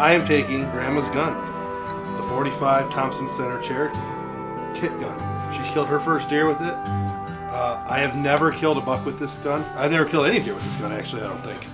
I am taking Grandma's gun, the 45 Thompson Center Chair kit gun. She killed her first deer with it. I have never killed a buck with this gun. I've never killed any deer with this gun, actually, I don't think.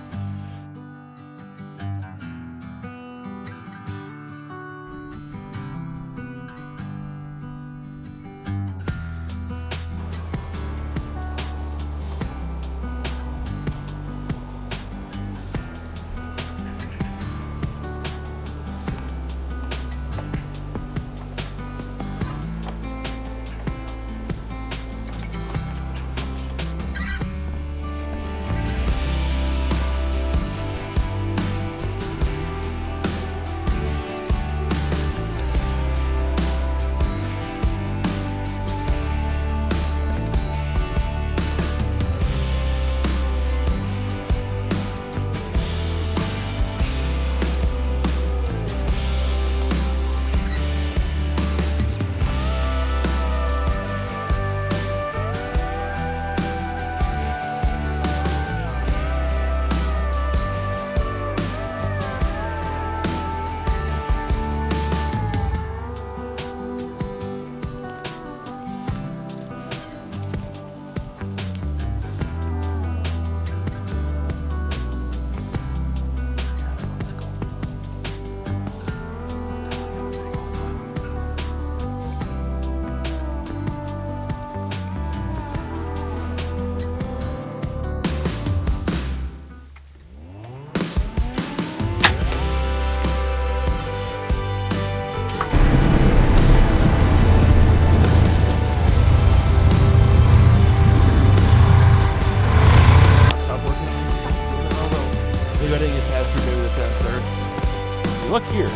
Look here. Look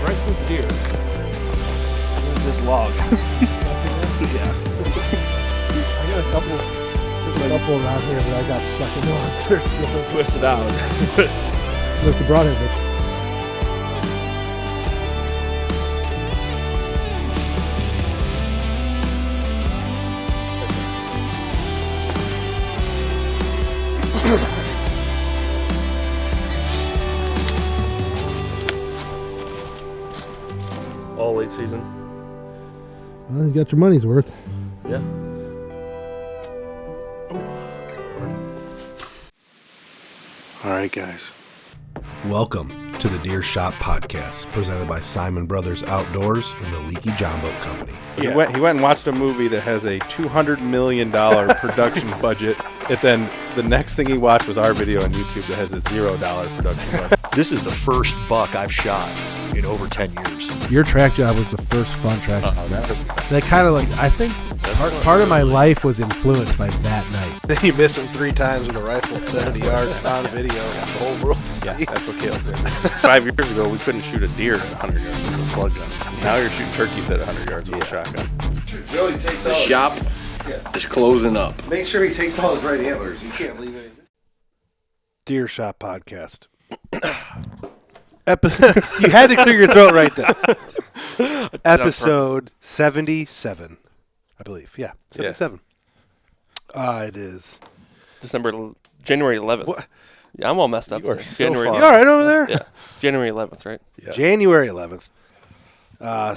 right through the deer. There's this log. Yeah. I got a couple around here, but I got stuck in ones. They're Twisted out. Looks brought in, but All late season. well, you got your money's worth. Yeah. All right, guys. Welcome to the Deer Shop Podcast, presented by Siman Brothers Outdoors and the Leaky John Boat Company. He went and watched a movie that has a $200 million production budget, and then the next thing he watched was our video on YouTube that has a $0 production budget. This is the first buck I've shot in over 10 years. Your track job was the first fun track job. That That kind of like, I think part of my life was influenced by that night. Then you miss him 3 times with a rifle at 70 yards on video for the whole world to see. Yeah, that's what killed me. 5 years ago, we couldn't shoot a deer at 100 yards with a slug gun. Now you're shooting turkeys at 100 yards with a shotgun. Joey takes The shop is closing up. Make sure he takes all his right antlers. You can't leave anything. Deer Shop Podcast. Episode. You had to clear your throat right there. Episode 77, I believe. Yeah, 77. It is. January 11th. What? Yeah, I'm all messed up. You are today. so January. far. You all right over there? Yeah, January 11th, right? Yeah. January 11th.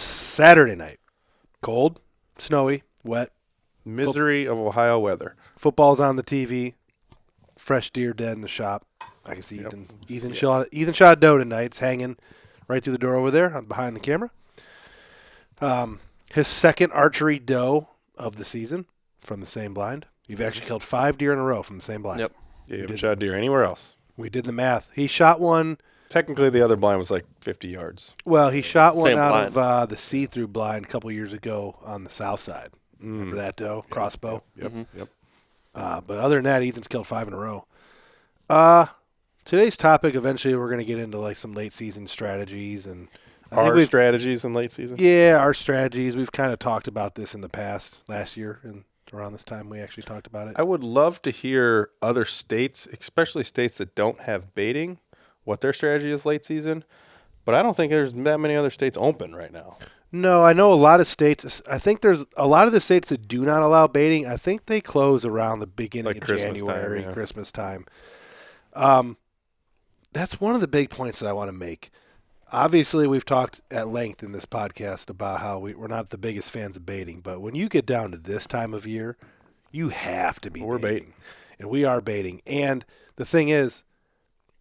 Saturday night. Cold, snowy, wet. Misery of Ohio weather. Football's on the TV. Fresh deer dead in the shop. I can see Ethan shot a doe tonight. It's hanging right through the door over there behind the camera. His second archery doe of the season from the same blind. You've actually killed 5 deer in a row from the same blind. Yep. Yeah, you haven't shot a deer anywhere else. We did the math. He shot one. Technically, the other blind was like 50 yards. Well, he shot one Same out of the see-through blind a couple years ago on the south side. Remember that doe? Crossbow. Yep, yep. But other than that, Ethan's killed 5 in a row. Today's topic, eventually we're going to get into like some late season strategies and Our strategies in late season? Yeah, our strategies. We've kind of talked about this in the past, last year, and around this time we actually talked about it. I would love to hear other states, especially states that don't have baiting, what their strategy is late season. But I don't think there's that many other states open right now. No, I know a lot of states. I think there's a lot of the states that do not allow baiting. I think they close around the beginning Like of Christmas January, time, yeah. Christmas time. that's one of the big points that I want to make. Obviously, we've talked at length in this podcast about how we're not the biggest fans of baiting, but when you get down to this time of year, you have to be baiting. And we are baiting. And the thing is,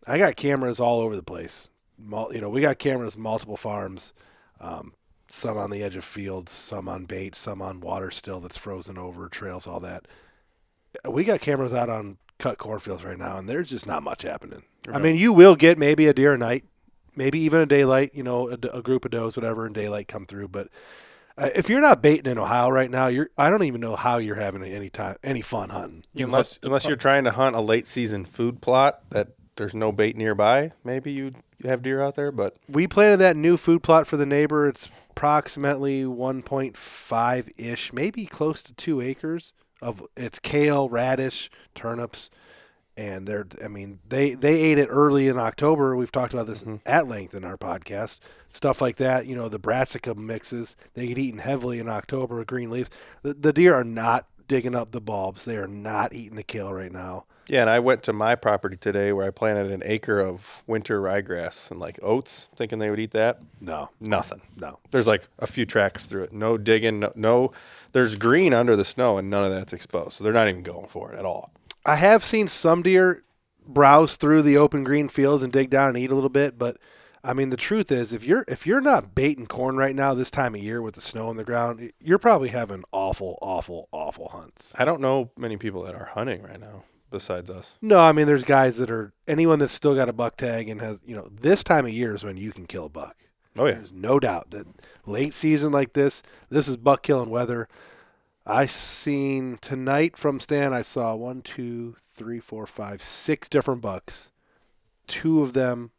I got cameras all over the place. We got cameras, multiple farms, some on the edge of fields, some on bait, some on water still that's frozen over, trails, all that. We got cameras out on cut cornfields right now, and there's just not much happening. Right. I mean, you will get maybe a deer a night, maybe even a daylight, a group of does, whatever, in daylight come through. But if you're not baiting in Ohio right now, I don't even know how you're having any fun hunting. Unless you're trying to hunt a late season food plot that there's no bait nearby, maybe you have deer out there. But we planted that new food plot for the neighbor. It's approximately 1.5-ish, maybe close to 2 acres it's kale, radish, turnips. And they ate it early in October. We've talked about this at length in our podcast. Stuff like that, the brassica mixes, they get eaten heavily in October with green leaves. The deer are not digging up the bulbs. They are not eating the kale right now. Yeah, and I went to my property today where I planted an acre of winter ryegrass and oats, thinking they would eat that. No. Nothing. No. There's a few tracks through it. No digging. No. There's green under the snow, and none of that's exposed. So they're not even going for it at all. I have seen some deer browse through the open green fields and dig down and eat a little bit, but I mean the truth is if you're not baiting corn right now this time of year with the snow on the ground, you're probably having awful hunts. I don't know many people that are hunting right now besides us. No, I mean there's guys that are anyone that's still got a buck tag and has this time of year is when you can kill a buck. Oh yeah. There's no doubt that late season like this is buck killing weather. I seen tonight from Stan, I saw 1, 2, 3, 4, 5, 6 different bucks. 3 of them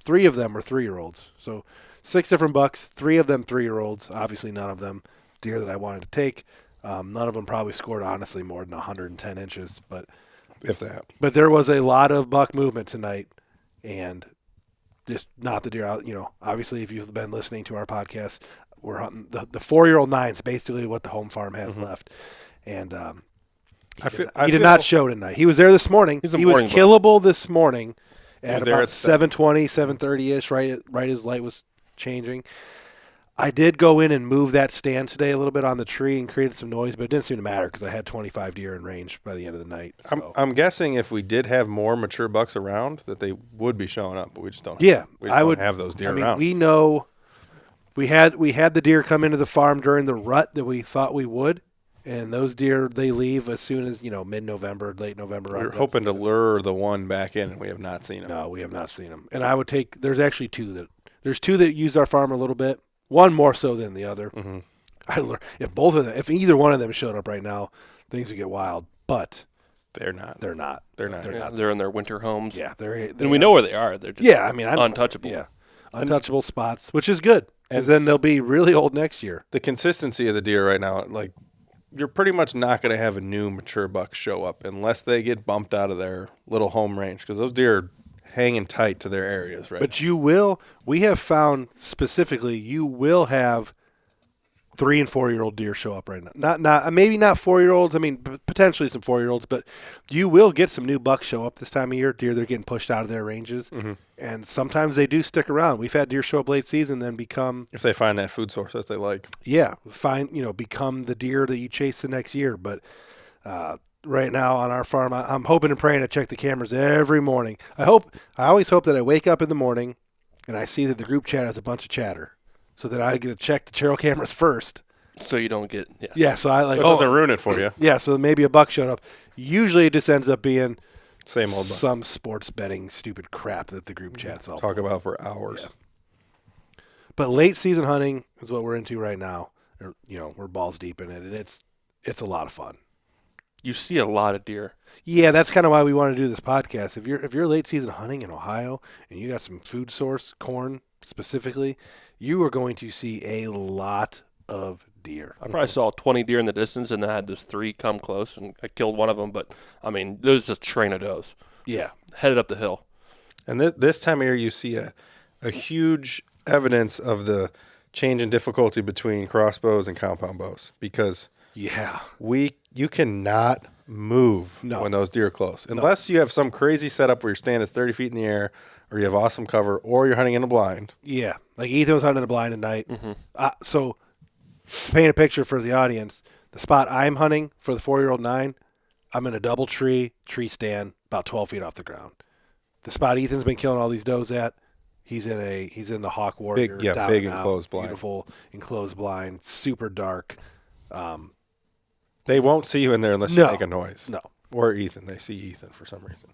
are 3-year-olds. So 6 different bucks, 3 of them 3-year-olds. Obviously none of them deer that I wanted to take. None of them probably scored honestly more than 110 inches, but if that. But there was a lot of buck movement tonight, and just not the deer out. Obviously if you've been listening to our podcast, we're hunting the 4-year-old 9's basically what the home farm has left. And he did not show tonight. He was there this morning. He was killable this morning at about 7:20, 7:30-ish, right as light was changing. I did go in and move that stand today a little bit on the tree and created some noise, but it didn't seem to matter because I had 25 deer in range by the end of the night. So. I'm guessing if we did have more mature bucks around that they would be showing up, but we just don't. Yeah, I would have those deer around. We know. We had the deer come into the farm during the rut that we thought we would, and those deer, they leave as soon as, mid-November, late November. We were hoping to lure the one back in, and we have not seen him. No, we have not seen him. And I would take – there's actually 2 that use our farm a little bit, one more so than the other. Mm-hmm. If either one of them showed up right now, things would get wild, but – They're not. They're not. They're in their winter homes. Yeah. And we know where they are. They're just untouchable. Yeah. Untouchable spots, which is good. And then they'll be really old next year. The consistency of the deer right now, you're pretty much not going to have a new mature buck show up unless they get bumped out of their little home range because those deer are hanging tight to their areas right now. We have found specifically, you will have 3- and 4-year-old deer show up right now. Not maybe not 4-year-olds. I mean, potentially some 4-year-olds, but you will get some new bucks show up this time of year. Deer that are getting pushed out of their ranges, and sometimes they do stick around. We've had deer show up late season, then become if they find that food source that they like. Yeah, become the deer that you chase the next year. But right now on our farm, I'm hoping and praying to check the cameras every morning. I always hope that I wake up in the morning and I see that the group chat has a bunch of chatter. So that I get to check the trail cameras first. So you don't get so I it doesn't ruin it for you. Yeah, so maybe a buck showed up. Usually it just ends up being same old some sports betting stupid crap that the group chats all talk about for hours. Yeah. But late season hunting is what we're into right now. We're balls deep in it, and it's a lot of fun. You see a lot of deer. Yeah, that's kind of why we want to do this podcast. If you're late season hunting in Ohio and you got some food source, corn specifically, you are going to see a lot of deer. I probably saw 20 deer in the distance, and then I had those 3 come close, and I killed one of them. But, I mean, there's a train of does. Yeah. Headed up the hill. And this time of year, you see a huge evidence of the change in difficulty between crossbows and compound bows because Yeah. You cannot move when those deer are close. Unless you have some crazy setup where your stand is 30 feet in the air, or you have awesome cover, or you're hunting in a blind. Yeah. Like Ethan was hunting in a blind at night. So to paint a picture for the audience, the spot I'm hunting for the 4-year-old 9, I'm in a double tree stand about 12 feet off the ground. The spot Ethan's been killing all these does at, he's in the Hawk Warrior. Big enclosed blind. Beautiful enclosed blind, super dark. They won't see you in there unless you make a noise. No. Or Ethan. They see Ethan for some reason.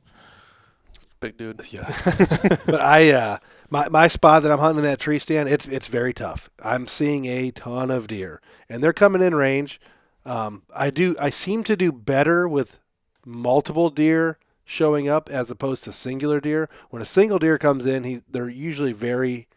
Big dude. Yeah. But my spot that I'm hunting in that tree stand, it's very tough. I'm seeing a ton of deer, and they're coming in range. I seem to do better with multiple deer showing up as opposed to singular deer. When a single deer comes in, they're usually very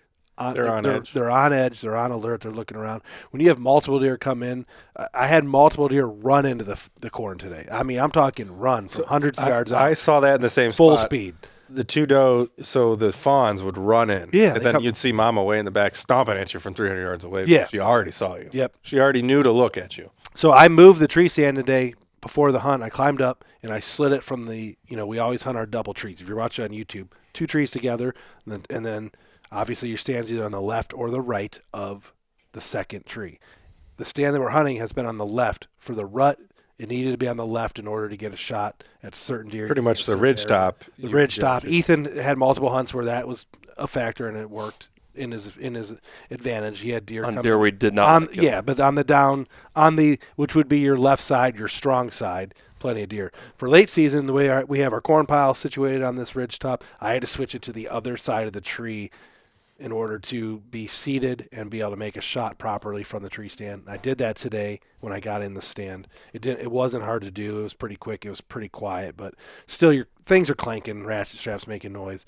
they're on edge. They're on edge. They're on alert. They're looking around. When you have multiple deer come in, I had multiple deer run into the corn today. I mean, I'm talking run from hundreds of yards out. I saw that in the same full spot. speed. The two doe, so the fawns would run in. Yeah, and then you'd see Mama way in the back stomping at you from 300 yards away. Yeah. She already saw you. Yep. She already knew to look at you. So I moved the tree stand today before the hunt. I climbed up and I slid it from we always hunt our double trees. If you're watching on YouTube, 2 trees together, and then obviously your stand's either on the left or the right of the second tree. The stand that we're hunting has been on the left. For the rut, it needed to be on the left in order to get a shot at certain deer. Pretty much the ridge top. The ridge top. Ethan had multiple hunts where that was a factor, and it worked in his advantage. He had deer on coming deer we did not. But on the down, which would be your left side, your strong side, plenty of deer. For late season, the way we have our corn pile situated on this ridge top, I had to switch it to the other side of the tree in order to be seated and be able to make a shot properly from the tree stand. I did that today when I got in the stand. It wasn't hard to do. It was pretty quick. It was pretty quiet, but still your things are clanking, ratchet straps making noise.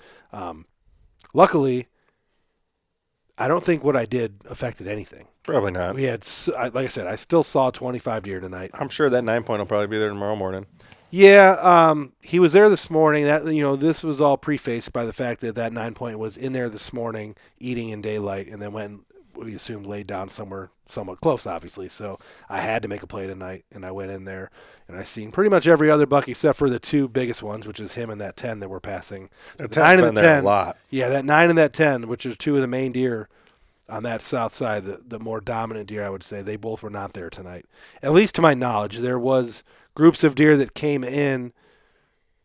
Luckily, I don't think what I did affected anything. Probably not. We had, like I said, I still saw 25 deer tonight. I'm sure that 9 point will probably be there tomorrow morning. Yeah, he was there this morning. That this was all prefaced by the fact that 9 point was in there this morning eating in daylight, and then went, we assumed, laid down somewhere somewhat close, obviously. So I had to make a play tonight, and I went in there, and I seen pretty much every other buck except for the 2 biggest ones, which is him and that 10 that we're passing. The 9 and the 10, a lot. Yeah, that 9 and that 10, which are 2 of the main deer on that south side, the more dominant deer, I would say. They both were not there tonight. At least to my knowledge, there was groups of deer that came in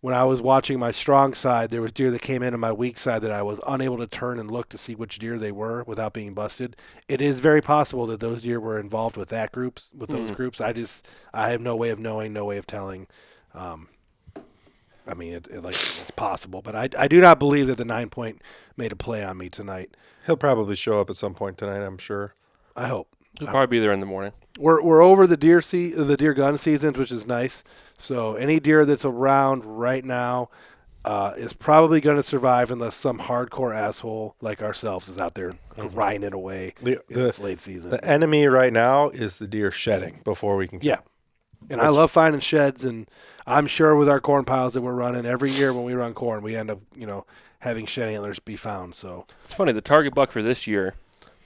when I was watching my strong side. There was deer that came in on my weak side that I was unable to turn and look to see which deer they were without being busted. It is very possible that those deer were involved with those groups. I have no way of knowing, no way of telling. It's possible, but I do not believe that the 9 point made a play on me tonight. He'll probably show up at some point tonight, I'm sure. I hope. He'll probably be there in the morning. We're over the deer gun seasons, which is nice. So any deer that's around right now is probably going to survive unless some hardcore asshole like ourselves is out there grinding away in this late season. The enemy right now is the deer shedding before we can kill. Yeah. And I love finding sheds, and I'm sure with our corn piles that we're running every year when we run corn, we end up, having shed antlers be found. So it's funny, the target buck for this year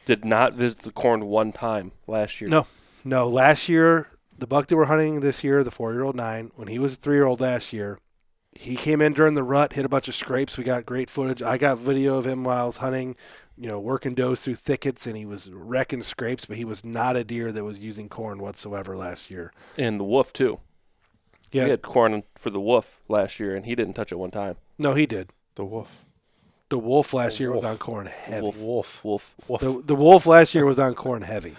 did not visit the corn one time last year. No. Last year, the buck that we're hunting this year, the 4-year-old 9, when he was a 3-year-old last year, he came in during the rut, hit a bunch of scrapes. We got great footage. I got video of him while I was hunting, working does through thickets, and he was wrecking scrapes, but he was not a deer that was using corn whatsoever last year. And the wolf, too. Yeah. He had corn for the wolf last year, and he didn't touch it one time. No, he did. The wolf. The wolf last year was on corn heavy. Wolf. The wolf last year was on corn heavy.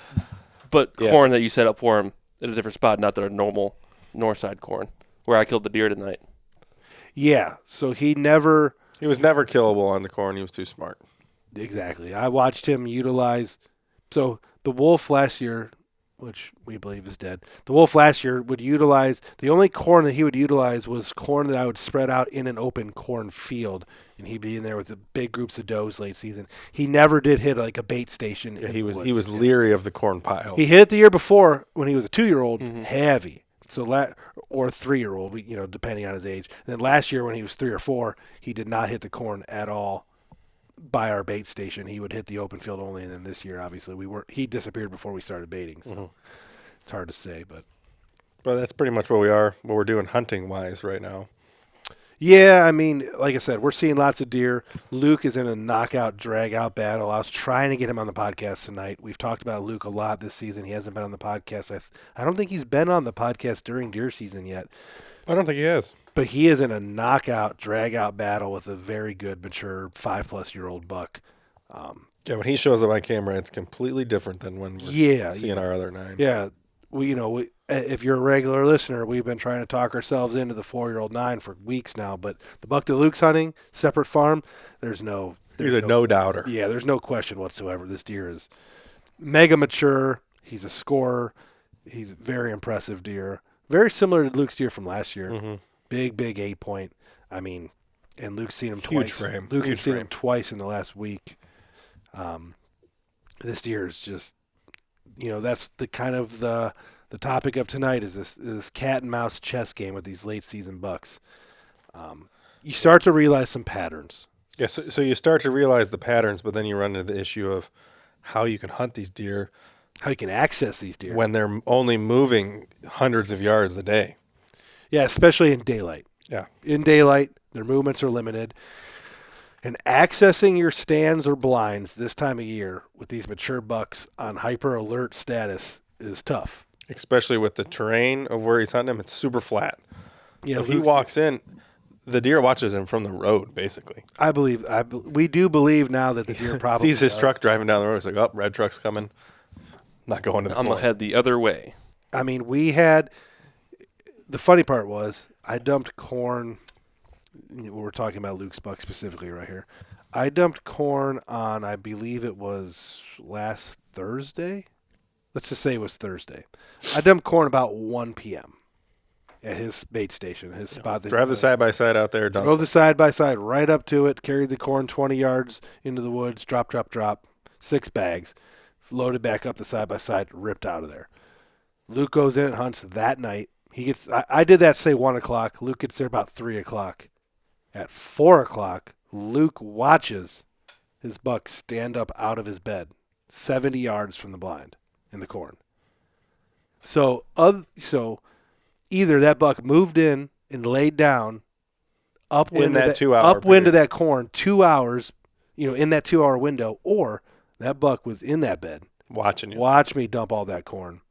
But corn that you set up for him at a different spot, not their normal north side corn, where I killed the deer tonight. Yeah, so he was never killable on the corn. He was too smart. Exactly. I watched him utilize. So the wolf last year, which we believe is dead, the wolf last year would utilize, the only corn that he would utilize was corn that I would spread out in an open corn field, and he'd be in there with the big groups of does late season. He never did hit like a bait station. Yeah, he was leery of the corn pile. He hit it the year before when he was a 2-year-old, heavy. So or 3-year-old, depending on his age. And then last year when he was 3 or 4, he did not hit the corn at all by our bait station. He would hit the open field only. And then this year, obviously, he disappeared before we started baiting. So it's hard to say, but But that's pretty much what we're doing hunting-wise right now. Yeah, I mean, like I said, we're seeing lots of deer. Luke is in a knockout, drag-out battle. I was trying to get him on the podcast tonight. We've talked about Luke a lot this season. He hasn't been on the podcast. I don't think he's been on the podcast during deer season yet. I don't think he is. But he is in a knockout, drag-out battle with a very good, mature, 5-plus-year-old buck. Yeah, when he shows up on camera, it's completely different than when we're seeing our other 9. Yeah, if you're a regular listener, we've been trying to talk ourselves into the 4-year-old 9 for weeks now. But the buck that Luke's hunting, separate farm, there's no doubter. Yeah, there's no question whatsoever. This deer is mega mature. He's a scorer. He's a very impressive deer. Very similar to Luke's deer from last year. Mm-hmm. Big 8-point. I mean, and Luke's seen him Huge twice. frame. Luke Huge has seen frame. him twice in the last week. This deer is just, that's the kind of the topic of tonight is this cat and mouse chess game with these late season bucks. You start to realize some patterns. Yeah, so you start to realize the patterns, but then you run into the issue of how you can hunt these deer, how you can access these deer when they're only moving hundreds of yards a day. Yeah, especially in daylight. Yeah. In daylight, their movements are limited. And accessing your stands or blinds this time of year with these mature bucks on hyper alert status is tough. Especially with the terrain of where he's hunting them, it's super flat. Yeah, so he walks in, the deer watches him from the road, basically. We do believe now that the deer probably sees his truck driving down the road. He's like, oh, red truck's coming. Not going to the I'm going to head the other way. I mean, the funny part was I dumped corn. We're talking about Luke's buck specifically right here. I dumped corn on, I believe it was last Thursday. Let's just say it was Thursday. I dumped corn about 1 p.m. at his bait station, his spot. Drive the side-by-side out there. Drove the side-by-side right up to it, carried the corn 20 yards into the woods, drop, 6 bags, loaded back up the side-by-side, ripped out of there. Luke goes in and hunts that night. I did that, say, 1 o'clock. Luke gets there about 3 o'clock. At 4 o'clock, Luke watches his buck stand up out of his bed 70 yards from the blind in the corn. So either that buck moved in and laid down upwind of that corn 2 hours, in that 2 hour window, or that buck was in that bed watching you. Watch me dump all that corn,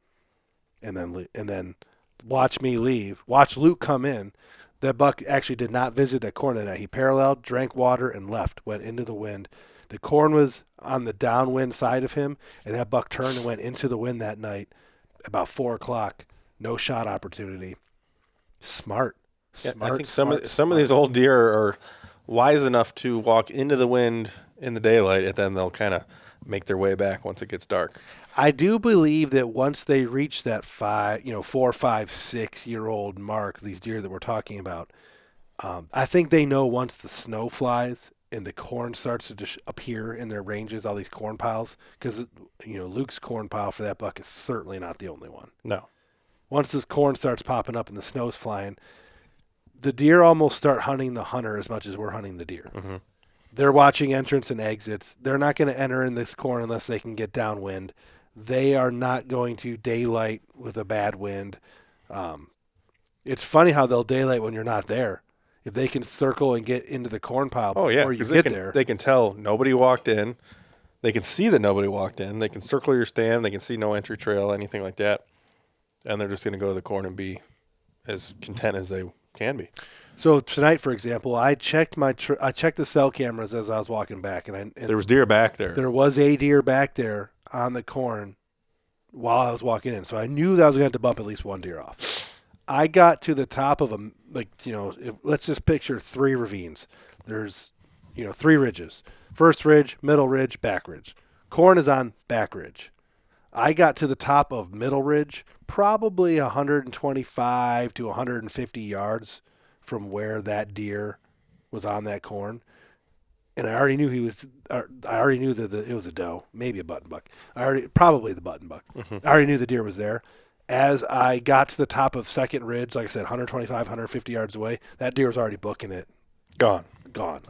and then watch me leave. Watch Luke come in. That buck actually did not visit that corn that night. He paralleled, drank water, and left, went into the wind. The corn was on the downwind side of him, and that buck turned and went into the wind that night about 4 o'clock. No shot opportunity. Smart. I think some of these old deer are wise enough to walk into the wind in the daylight, and then they'll kind of make their way back once it gets dark. I do believe that once they reach that 4, 5, 6 year old mark, these deer that we're talking about, I think they know once the snow flies and the corn starts to just appear in their ranges, all these corn piles, because Luke's corn pile for that buck is certainly not the only one. No. Once this corn starts popping up and the snow's flying, the deer almost start hunting the hunter as much as we're hunting the deer. Mm-hmm. They're watching entrance and exits. They're not going to enter in this corn unless they can get downwind. They are not going to daylight with a bad wind. It's funny how they'll daylight when you're not there. If they can circle and get into the corn pile before you get there. They can tell nobody walked in. They can see that nobody walked in. They can circle your stand. They can see no entry trail, anything like that. And they're just going to go to the corn and be as content as they can be. So tonight, for example, I checked the cell cameras as I was walking back, and there was deer back there. There was a deer back there on the corn while I was walking in, so I knew that I was going to have to bump at least one deer off. I got to the top of let's just picture 3 ravines. There's 3 ridges: first ridge, middle ridge, back ridge. Corn is on back ridge. I got to the top of middle ridge, probably 125 to 150 yards from where that deer was on that corn, and I already knew that it was a doe, maybe a button buck. Probably the button buck. Mm-hmm. I already knew the deer was there. As I got to the top of second ridge, like I said, 125, 150 yards away, that deer was already booking it. Gone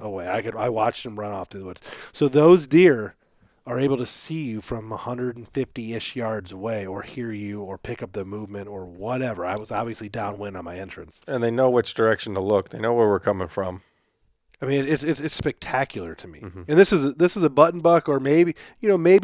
away. I watched him run off to the woods. So those deer are able to see you from 150-ish yards away or hear you or pick up the movement or whatever. I was obviously downwind on my entrance. And they know which direction to look. They know where we're coming from. I mean, it's spectacular to me. And this is a button buck, or maybe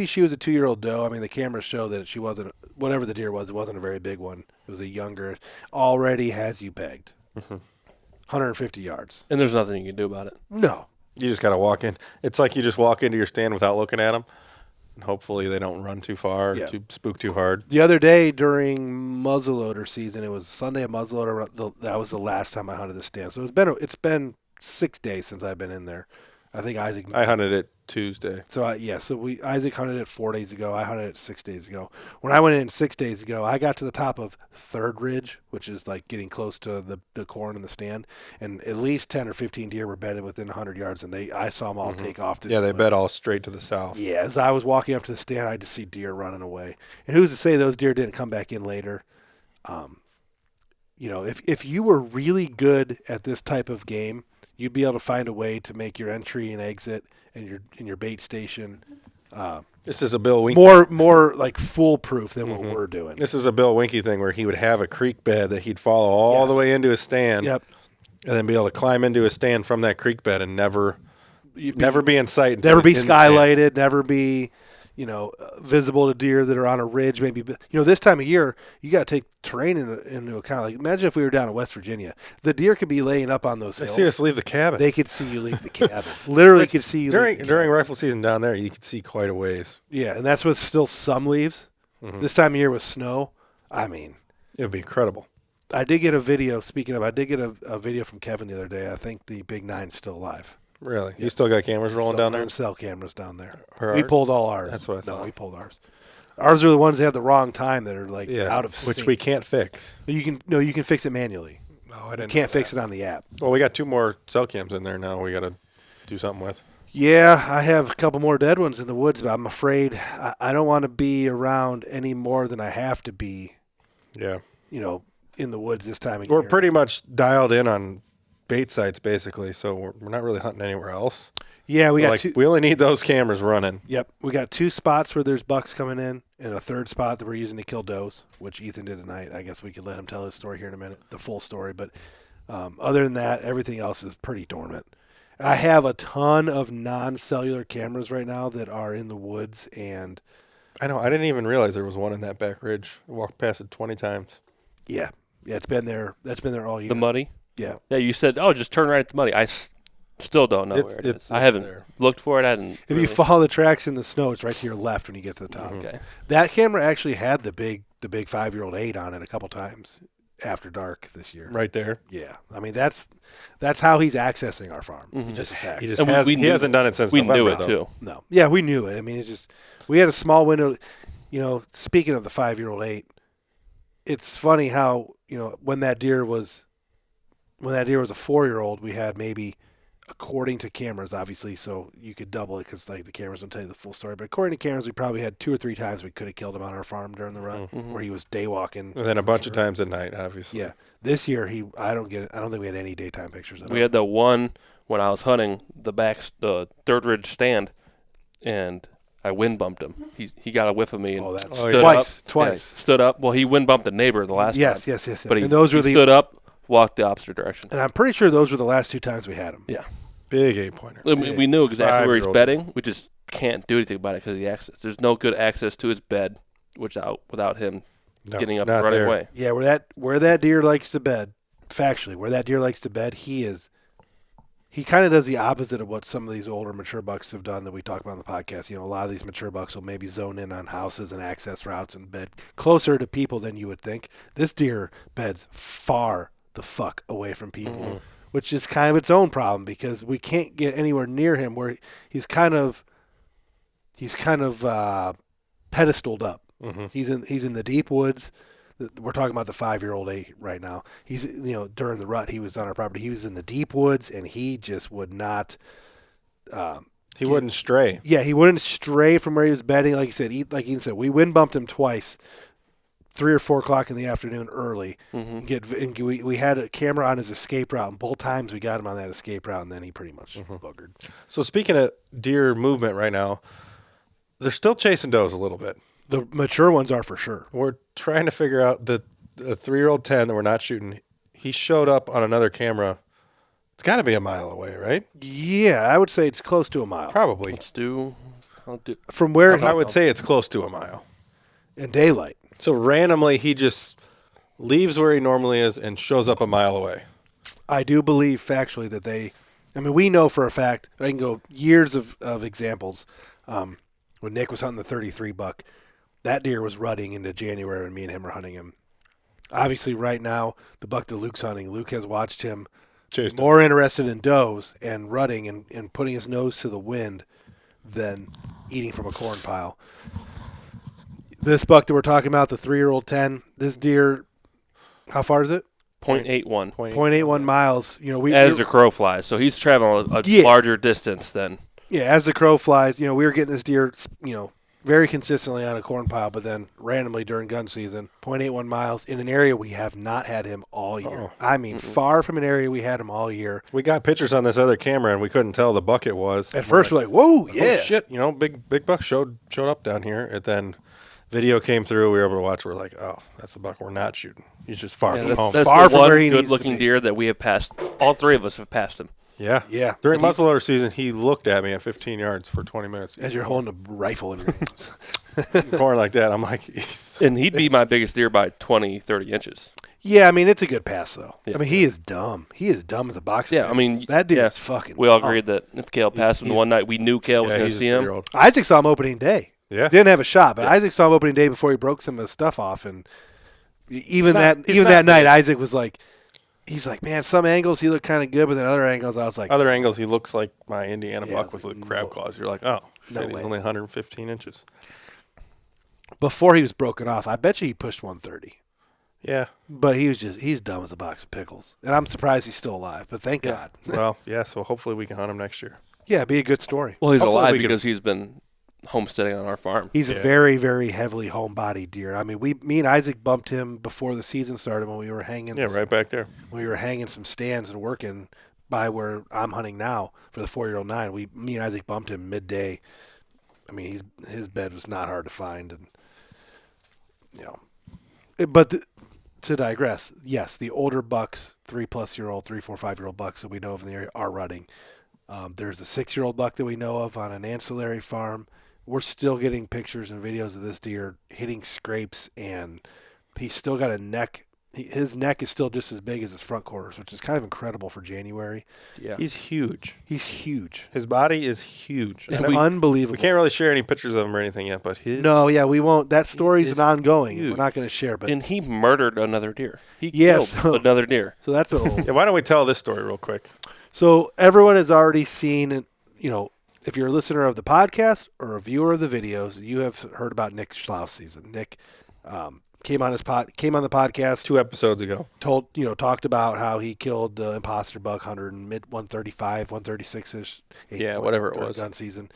she was a 2-year-old doe. I mean, the cameras show that she wasn't, whatever the deer was, it wasn't a very big one. It was a younger, already has you pegged. 150 yards. And there's nothing you can do about it. No. You just got to walk in. It's like you just walk into your stand without looking at them. And hopefully they don't run too far or spook too hard. The other day during muzzleloader season, it was Sunday at muzzleloader. That was the last time I hunted the stand. So it's been 6 days since I've been in there. I think Isaac. I hunted it Tuesday. So Isaac hunted it 4 days ago. I hunted it 6 days ago. When I went in 6 days ago, I got to the top of Third Ridge, which is like getting close to the corn in the stand, and at least 10 or 15 deer were bedded within 100 yards, and I saw them all take off. They bed all straight to the south. Yeah, as I was walking up to the stand, I just see deer running away. And who's to say those deer didn't come back in later? If you were really good at this type of game, you'd be able to find a way to make your entry and exit and your bait station. This is a Bill Winky. More like foolproof than what we're doing. This is a Bill Winky thing where he would have a creek bed that he'd follow all the way into his stand. Yep. And then be able to climb into his stand from that creek bed and never be in sight. Never be skylighted. Never be, visible to deer that are on a ridge. Maybe, this time of year, you got to take terrain into account. Like, imagine if we were down in West Virginia. The deer could be laying up on those hills. They see us leave the cabin. They could see you leave the cabin. Literally could see you during rifle season down there. You could see quite a ways. Yeah, and that's with still some leaves. This time of year with snow, I mean, it would be incredible. I did get a video. Speaking of, I did get a video from Kevin the other day. I think the Big Nine's still alive. Really? You still got cameras rolling down there? Cell cameras down there. We pulled all ours. That's what I thought. No, we pulled ours. Ours are the ones that have the wrong time that are like out of sync. Which we can't fix. You can fix it manually. Oh, I didn't. You can't fix it on the app. Well, we got 2 more cell cams in there now. We got to do something with. Yeah, I have a couple more dead ones in the woods, but I'm afraid I don't want to be around any more than I have to be. Yeah. In the woods this time of year. We're pretty much dialed in on bait sites, basically, so we're not really hunting anywhere else. Yeah, we got 2. We only need those cameras running. Yep, we got 2 spots where there's bucks coming in, and a third spot that we're using to kill does, which Ethan did tonight. I guess we could let him tell his story here in a minute, the full story. But other than that, everything else is pretty dormant. I have a ton of non-cellular cameras right now that are in the woods, and I know. I didn't even realize there was one in that back ridge. I walked past it 20 times. Yeah, it's been there. That's been there all year. The muddy? Yeah. Yeah, you said, just turn right at the muddy. I still don't know where it is. I haven't looked for it. If you follow the tracks in the snow, it's right to your left when you get to the top. Okay. That camera actually had the big 5-year-old 8 on it a couple times after dark this year. Right there. Yeah. I mean, that's how he's accessing our farm. Just a fact. He hasn't done it since we November, knew it, though. too. No. Yeah, we knew it. I mean, we had a small window. Speaking of the 5-year-old 8, it's funny how, when that deer was a 4-year-old, we had maybe, according to cameras, obviously, so you could double it because the cameras don't tell you the full story. But according to cameras, we probably had 2 or 3 times we could have killed him on our farm during the run where he was day walking. And then a bunch of times at night, obviously. Yeah. This year, I don't think we had any daytime pictures of him. We had the one when I was hunting the Third Ridge stand, and I wind bumped him. He got a whiff of me and stood up. Twice. Stood up. Well, he wind bumped the neighbor the last time. Yes. But and those were he stood up, walked the opposite direction. And I'm pretty sure those were the last 2 times we had him. Yeah. Big 8-pointer. We knew exactly where he's 5-year-old. bedding. We just can't do anything about it because of the access. There's no good access to his bed without him getting up and running away. Yeah, where that deer likes to bed, factually, where that deer likes to bed, he kind of does the opposite of what some of these older mature bucks have done that we talk about on the podcast. A lot of these mature bucks will maybe zone in on houses and access routes and bed closer to people than you would think. This deer beds far the fuck away from people, which is kind of its own problem because we can't get anywhere near him where he's kind of pedestaled up. He's in the deep woods. We're talking about the 5-year-old 8 right now. He's during the rut he was on our property. He was in the deep woods and he just would not. He wouldn't stray. Yeah, he wouldn't stray from where he was bedding. Like Ian said, we wind bumped him twice, 3 or 4 o'clock in the afternoon early. We had a camera on his escape route, and both times we got him on that escape route, and then he pretty much buggered. So speaking of deer movement right now, they're still chasing does a little bit. The mature ones are for sure. We're trying to figure out the 3-year-old 10 that we're not shooting. He showed up on another camera. It's got to be a mile away, right? Yeah, I would say it's close to a mile. Probably. From where I would say it's close to a mile. in daylight. So randomly, he just leaves where he normally is and shows up a mile away. I do believe factually that we know for a fact, I can go years of examples. When Nick was hunting the 33 buck, that deer was rutting into January when me and him were hunting him. Obviously, right now, the buck that Luke's hunting, Luke has watched him more interested in does and rutting and putting his nose to the wind than eating from a corn pile. This buck that we're talking about, the 3-year-old 10, this deer, how far is it? 0.81. 0.81 miles. As the crow flies. So he's traveling a larger distance than. Yeah, as the crow flies, we were getting this deer, very consistently on a corn pile, but then randomly during gun season, 0.81 miles in an area we have not had him all year. Far from an area we had him all year. We got pictures on this other camera, and we couldn't tell the buck it was. At first, we're like, whoa, yeah. Oh, shit, big buck showed up down here, and then video came through. We were able to watch. We're like, oh, that's the buck we're not shooting. He's just far from home. That's far the from one where he needs to good-looking be. deer that we have passed. All three of us have passed him. Yeah. Yeah. During muzzleloader season, he looked at me at 15 yards for 20 minutes. As you're holding a rifle in your hands. Corn like that, I'm like... And he'd be my biggest deer by 20, 30 inches. Yeah, it's a good pass, though. Yeah. He is dumb. He is dumb as a box. Yeah, that dude is fucking We all dumb. agreed that if Kale passed him the one night, we knew Kale was going to see him. Isaac saw him opening day. Yeah. Didn't have a shot, but Isaac saw him opening day before he broke some of his stuff off. And even that night, Isaac was like, he's like, man, some angles he looked kind of good, but then other angles I was like. Other angles, he looks like my Indiana buck with crab claws. You're like, oh, no shit, he's way. only 115 inches. Before he was broken off, I bet you he pushed 130. Yeah. But he's dumb as a box of pickles. And I'm surprised he's still alive, but thank God. Well, yeah, so hopefully we can hunt him next year. Yeah, it'd be a good story. Well, he's Hopefully alive we can- because he's been homesteading on our farm. He's a very, very heavily home-bodied deer. Me and Isaac bumped him before the season started when we were hanging. Yeah, right back there. When we were hanging some stands and working by where I'm hunting now for the 4-year-old 9. Me and Isaac bumped him midday. His bed was not hard to find, and to digress, yes, the older bucks, 3+-year-old, 3, 4, 5-year-old bucks that we know of in the area are rutting. There's a 6-year-old buck that we know of on an ancillary farm. We're still getting pictures and videos of this deer hitting scrapes, and he's still got a neck. His neck is still just as big as his front quarters, which is kind of incredible for January. Yeah. He's huge. He's huge. His body is huge. Unbelievable. We can't really share any pictures of him or anything yet, but his... No, yeah, we won't. That story's is ongoing. huge. We're not going to share, but And he murdered another deer. He Yes. killed another deer. so that's a little. Yeah, why don't we tell this story real quick? So everyone has already seen, if you're a listener of the podcast or a viewer of the videos, you have heard about Nick Schlau's season. Nick came on the podcast 2 episodes ago. Talked about how he killed the imposter buck hunter in mid 135, 136ish. Yeah, whatever it was. Gun season.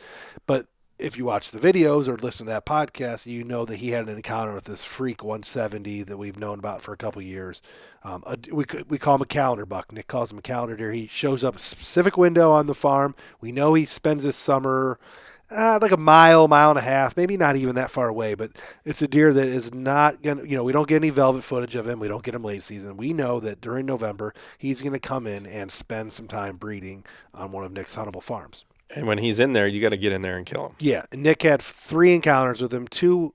But if you watch the videos or listen to that podcast, you know that he had an encounter with this freak 170 that we've known about for a couple years. We call him a calendar buck. Nick calls him a calendar deer. He shows up a specific window on the farm. We know he spends this summer like a mile and a half, maybe not even that far away, but it's a deer that is not going to, we don't get any velvet footage of him. We don't get him late season. We know that during November, he's going to come in and spend some time breeding on one of Nick's huntable farms. And when he's in there, you got to get in there and kill him. Yeah, and Nick had 3 encounters with him, 2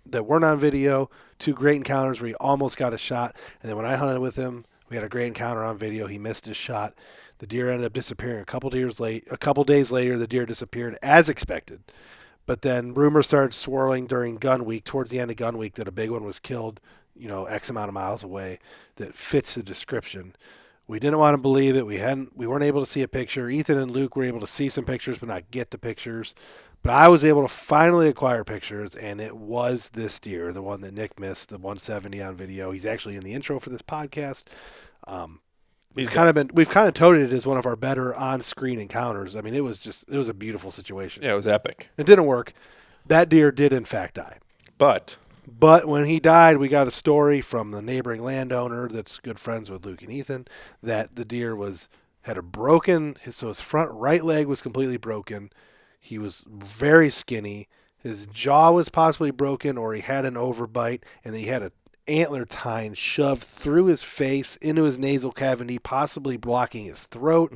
that weren't on video, 2 great encounters where he almost got a shot. And then when I hunted with him, we had a great encounter on video. He missed his shot. The deer ended up disappearing a couple days later. The deer disappeared as expected. But then rumors started swirling during gun week, towards the end of gun week, that a big one was killed, X amount of miles away that fits the description. We didn't want to believe it. We weren't able to see a picture. Ethan and Luke were able to see some pictures, but not get the pictures. But I was able to finally acquire pictures, and it was this deer, the one that Nick missed, the 170 on video. He's actually in the intro for this podcast. We've kind of touted it as one of our better on-screen encounters. It was a beautiful situation. Yeah, it was epic. It didn't work. That deer did in fact die. But when he died, we got a story from the neighboring landowner that's good friends with Luke and Ethan that the deer had a broken, so his front right leg was completely broken. He was very skinny. His jaw was possibly broken, or he had an overbite, and he had an antler tine shoved through his face into his nasal cavity, possibly blocking his throat.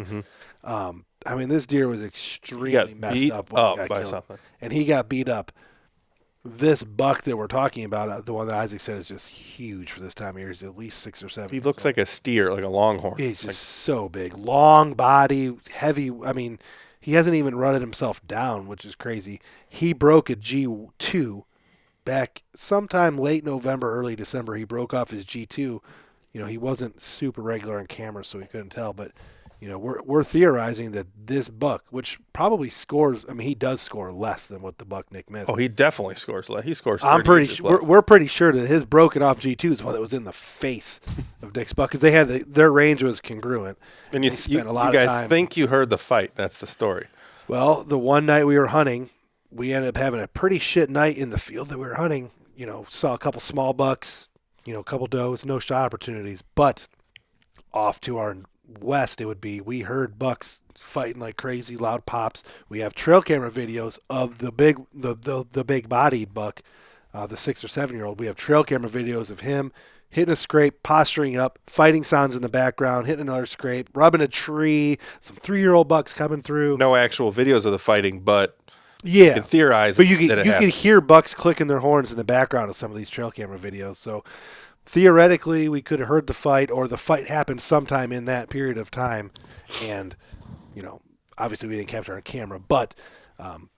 I mean, this deer was extremely messed up when he got by killed. something. And he got beat up. This buck that we're talking about, the one that Isaac said is just huge for this time of year. He's at least 6 or 7. He looks like a steer, like a longhorn. He's just so big. Long body, heavy. I mean, he hasn't even rutted himself down, which is crazy. He broke a G2 back sometime late November, early December. He broke off his G2. You know, he wasn't super regular on camera, so we couldn't tell. But, you know, we're theorizing that this buck, which probably scores, I mean, he does score less than what the buck Nick missed. Oh, he definitely scores less. He scores 30 I'm pretty inches sure less. we're pretty sure that his broken off G2 is one that was in the face of Nick's buck, because they had their range was congruent. And you, they spent a lot you of guys time. think you heard the fight. That's the story. Well, the one night we were hunting, we ended up having a pretty shit night in the field that we were hunting. You know, saw a couple small bucks, you know, a couple does, no shot opportunities. But off to our west, it would be, we heard bucks fighting like crazy, loud pops. We have trail camera videos of the big bodied buck, the 6 or 7 year old. We have trail camera videos of him hitting a scrape, posturing up, fighting sounds in the background, hitting another scrape, rubbing a tree, some 3-year-old bucks coming through. No actual videos of the fighting, but Yeah, you can theorize. but you that it can happened. hear bucks clicking their horns in the background of some of these trail camera videos. So theoretically, we could have heard the fight, or the fight happened sometime in that period of time, and you know, obviously we didn't capture it on camera, but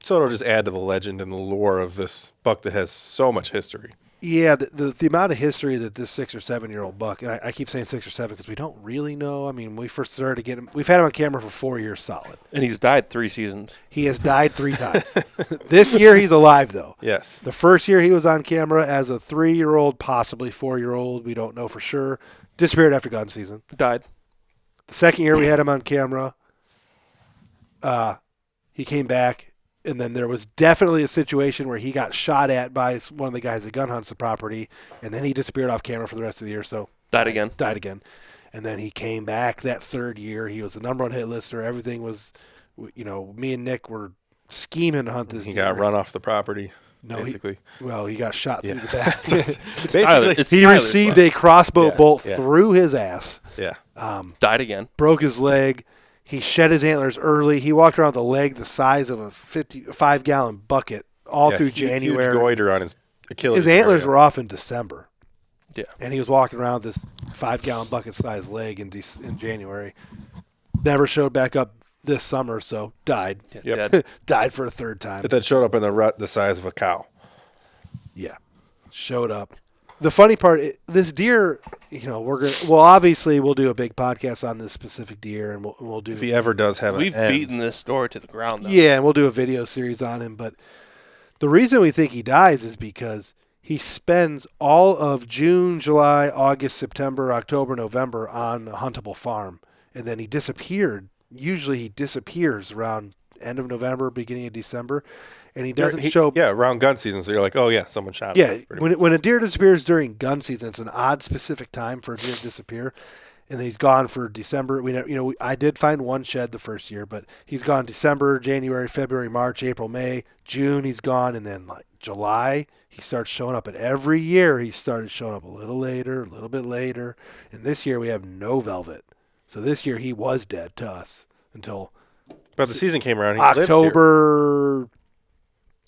So it'll just add to the legend and the lore of this buck that has so much history. yeah, the amount of history that this 6 or 7 year old buck, and I keep saying 6 or 7 because we don't really know. I mean, when we first started to get him, we've had him on camera for 4 years solid. And he's died 3 seasons. He has died 3 times. This year he's alive though. Yes. The first year he was on camera as a 3-year-old, possibly 4-year-old. We don't know for sure. Disappeared after gun season. Died. The second year we had him on camera. He came back, and then there was definitely a situation where he got shot at by one of the guys that gun hunts the property, and then he disappeared off camera for the rest of the year. So Died again. And then he came back that third year. He was the number 1 hit lister. Everything was, you know, me and Nick were scheming to hunt this He deer. got run off the property, No, basically. he got shot through Yeah. the back. Tyler. It's He Tyler's received buck. a crossbow Yeah, bolt yeah. through his ass, Yeah. Died again. broke his leg. He shed his antlers early. He walked around with a leg the size of a 5-gallon bucket all through January. Huge goiter on his Achilles. His antlers area. were off in December. Yeah. And he was walking around with this 5-gallon bucket-sized leg in January. Never showed back up this summer, so died. Yep. Dead. Died for a third time. But that showed up in the rut the size of a cow. Yeah, showed up. The funny part, this deer, you know, obviously we'll do a big podcast on this specific deer, and we'll do. If he ever does have We've an end. beaten this story to the ground, though. Yeah, and we'll do a video series on him. But the reason we think he dies is because he spends all of June, July, August, September, October, November on a huntable farm, and then he disappeared. Usually he disappears around end of November, beginning of December, and he doesn't show. Yeah, around gun season, so you're like, oh, yeah, someone shot him. Yeah, That's pretty when a deer disappears during gun season, it's an odd specific time for a deer to disappear, and then he's gone for December. I did find one shed the first year, but he's gone December, January, February, March, April, May, June. He's gone, and then like July he starts showing up. And every year he started showing up a little bit later, and this year we have no velvet. So this year he was dead to us until But the season came around. He lived here. October.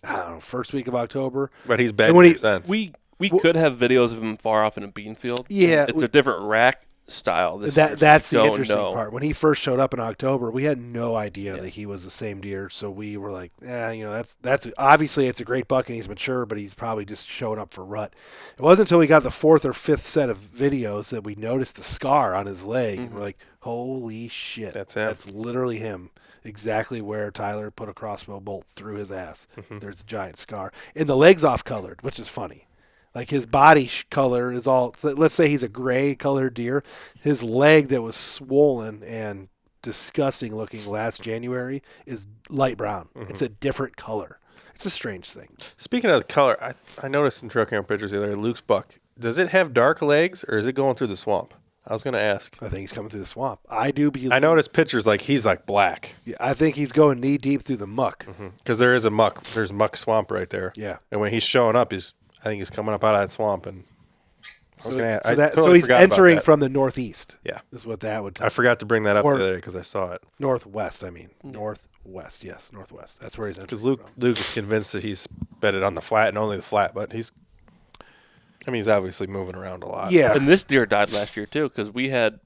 I don't know, first week of October. But he's been And when here he- since. We could have videos of him far off in a bean field. Yeah, It's a different rack style. This year, so That's we the don't interesting know. part. When he first showed up in October, we had no idea that he was the same deer. So we were like, that's obviously it's a great buck and he's mature, but he's probably just showing up for rut. It wasn't until we got the 4th or 5th set of videos that we noticed the scar on his leg, and we're like, holy shit, That's him. That's literally him. Exactly where Tyler put a crossbow bolt through his ass. There's a giant scar, and the leg's off colored, which is funny. Like his body color is all. Let's say he's a gray colored deer. His leg that was swollen and disgusting looking last January is light brown. It's a different color. It's a strange thing. Speaking of the color, I noticed in trail camera pictures the other day, Luke's buck. Does it have dark legs, or is it going through the swamp? I was going to ask. I think he's coming through the swamp. I do believe. I noticed pictures like he's like black. Yeah, I think he's going knee deep through the muck. Because there is a muck. There's muck swamp right there. Yeah. And when he's showing up, I think he's coming up out of that swamp. And I was going to ask. So he's entering from the northeast. Yeah. Is what that would tell I forgot to bring that up the other day because I saw it. Northwest, I mean. Northwest, yes. Northwest. That's where he's entering. Because Luke is convinced that he's bedded on the flat and only the flat, but he's obviously moving around a lot. Yeah. And this deer died last year, too, because we had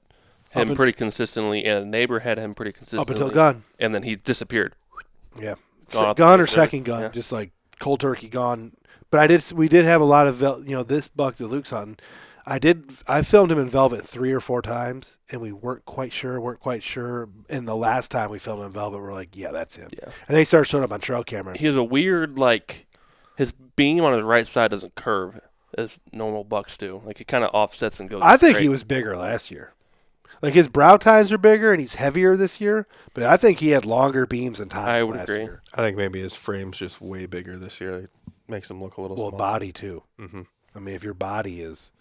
him pretty consistently, and a neighbor had him pretty consistently. Up until gun. And then he disappeared. Yeah. Gone or second gun, yeah. just like cold turkey gone. But we did have a lot of, this buck that Luke's hunting. I filmed him in velvet 3 or 4 times, and we weren't quite sure. And the last time we filmed him in velvet, we're like, yeah, that's him. Yeah. And they started showing up on trail cameras. He has a weird, his beam on his right side doesn't curve as normal bucks do. Like, it kind of offsets and goes I think straight. he was bigger last year. Like, his brow tines are bigger, and he's heavier this year. But I think he had longer beams and tines I would last agree. year. I think maybe his frame's just way bigger this year. It makes him look a little Well, small. body, too. Mm-hmm. I mean, if your body is...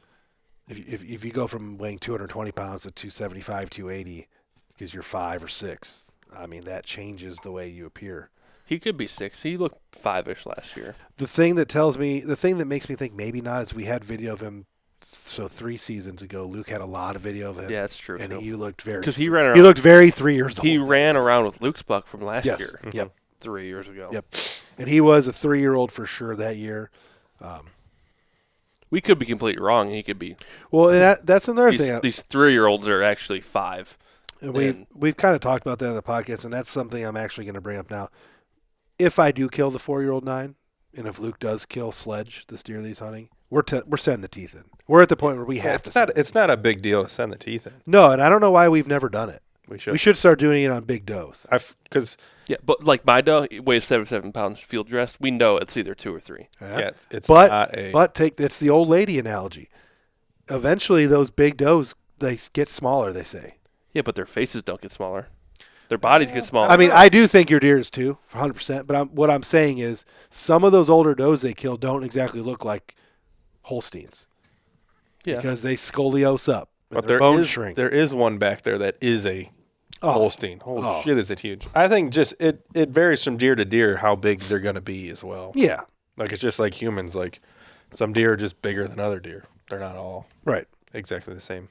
If you go from weighing 220 pounds to 275, 280, because you're 5 or 6, I mean, that changes the way you appear. He could be 6. He looked 5-ish last year. The thing that makes me think maybe not is we had video of him. So 3 seasons ago, Luke had a lot of video of him. Yeah, that's true. And too. he looked very... Because he ran around. He looked very 3 years old. He ran around with Luke's buck from last Yes. year. Yep. 3 years ago. Yep. And he was a 3-year-old for sure that year. We could be completely wrong. He could be. Well, that's another thing. These 3-year-olds are actually 5. And we've kind of talked about that on the podcast, and that's something I'm actually going to bring up now. If I do kill the 4-year-old 9, and if Luke does kill Sledge, this deer that he's hunting, we're sending the teeth in. We're at the point where we have to. It's not a big deal to send the teeth in. No, and I don't know why we've never done it. We should. We should start doing it on big does. Yeah, but like my doe weighs 77 pounds field dressed. We know it's either 2 or 3. Yeah, it's but not a. But it's the old lady analogy. Eventually, those big does they get smaller. They say. Yeah, but their faces don't get smaller. Their bodies get smaller. I mean, I do think your deer is too, 100%. But what I'm saying is, some of those older does they kill don't exactly look like Holsteins. Yeah. Because they scoliose up. But their bones shrink. there is one back there that is a Holstein. Holy shit, is it huge? I think just it varies from deer to deer how big they're going to be as well. Yeah. Like it's just like humans. Like some deer are just bigger than other deer. They're not all right exactly the same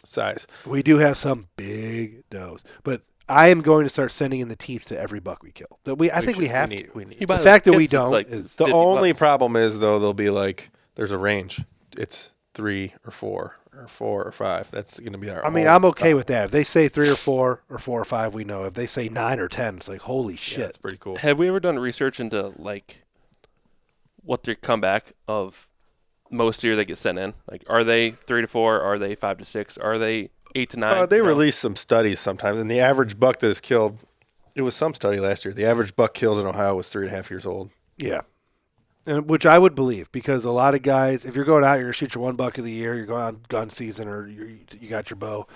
size. We do have some big does, but I am going to start sending in the teeth to every buck we kill. I think we have to. We need. You The buy fact that kits, we it's don't like is The 50 only bucks. problem is though they'll be like there's a range. It's 3 or 4 or 4 or 5. That's going to be our. I mean, I'm okay with that. If they say 3 or 4 or 4 or 5, we know. If they say 9 or 10, it's like holy shit. Yeah, it's pretty cool. Have we ever done research into like what the comeback of most deer that get sent in? Like, are they 3 to 4? Are they 5 to 6? Are they 8 to 9? They No. release some studies sometimes, and the average buck that is killed. It was some study last year. The average buck killed in Ohio was 3.5 years old. Yeah. And which I would believe, because a lot of guys, if you're going out, you're going to shoot your 1 buck of the year, you're going on gun season, or you got your bow,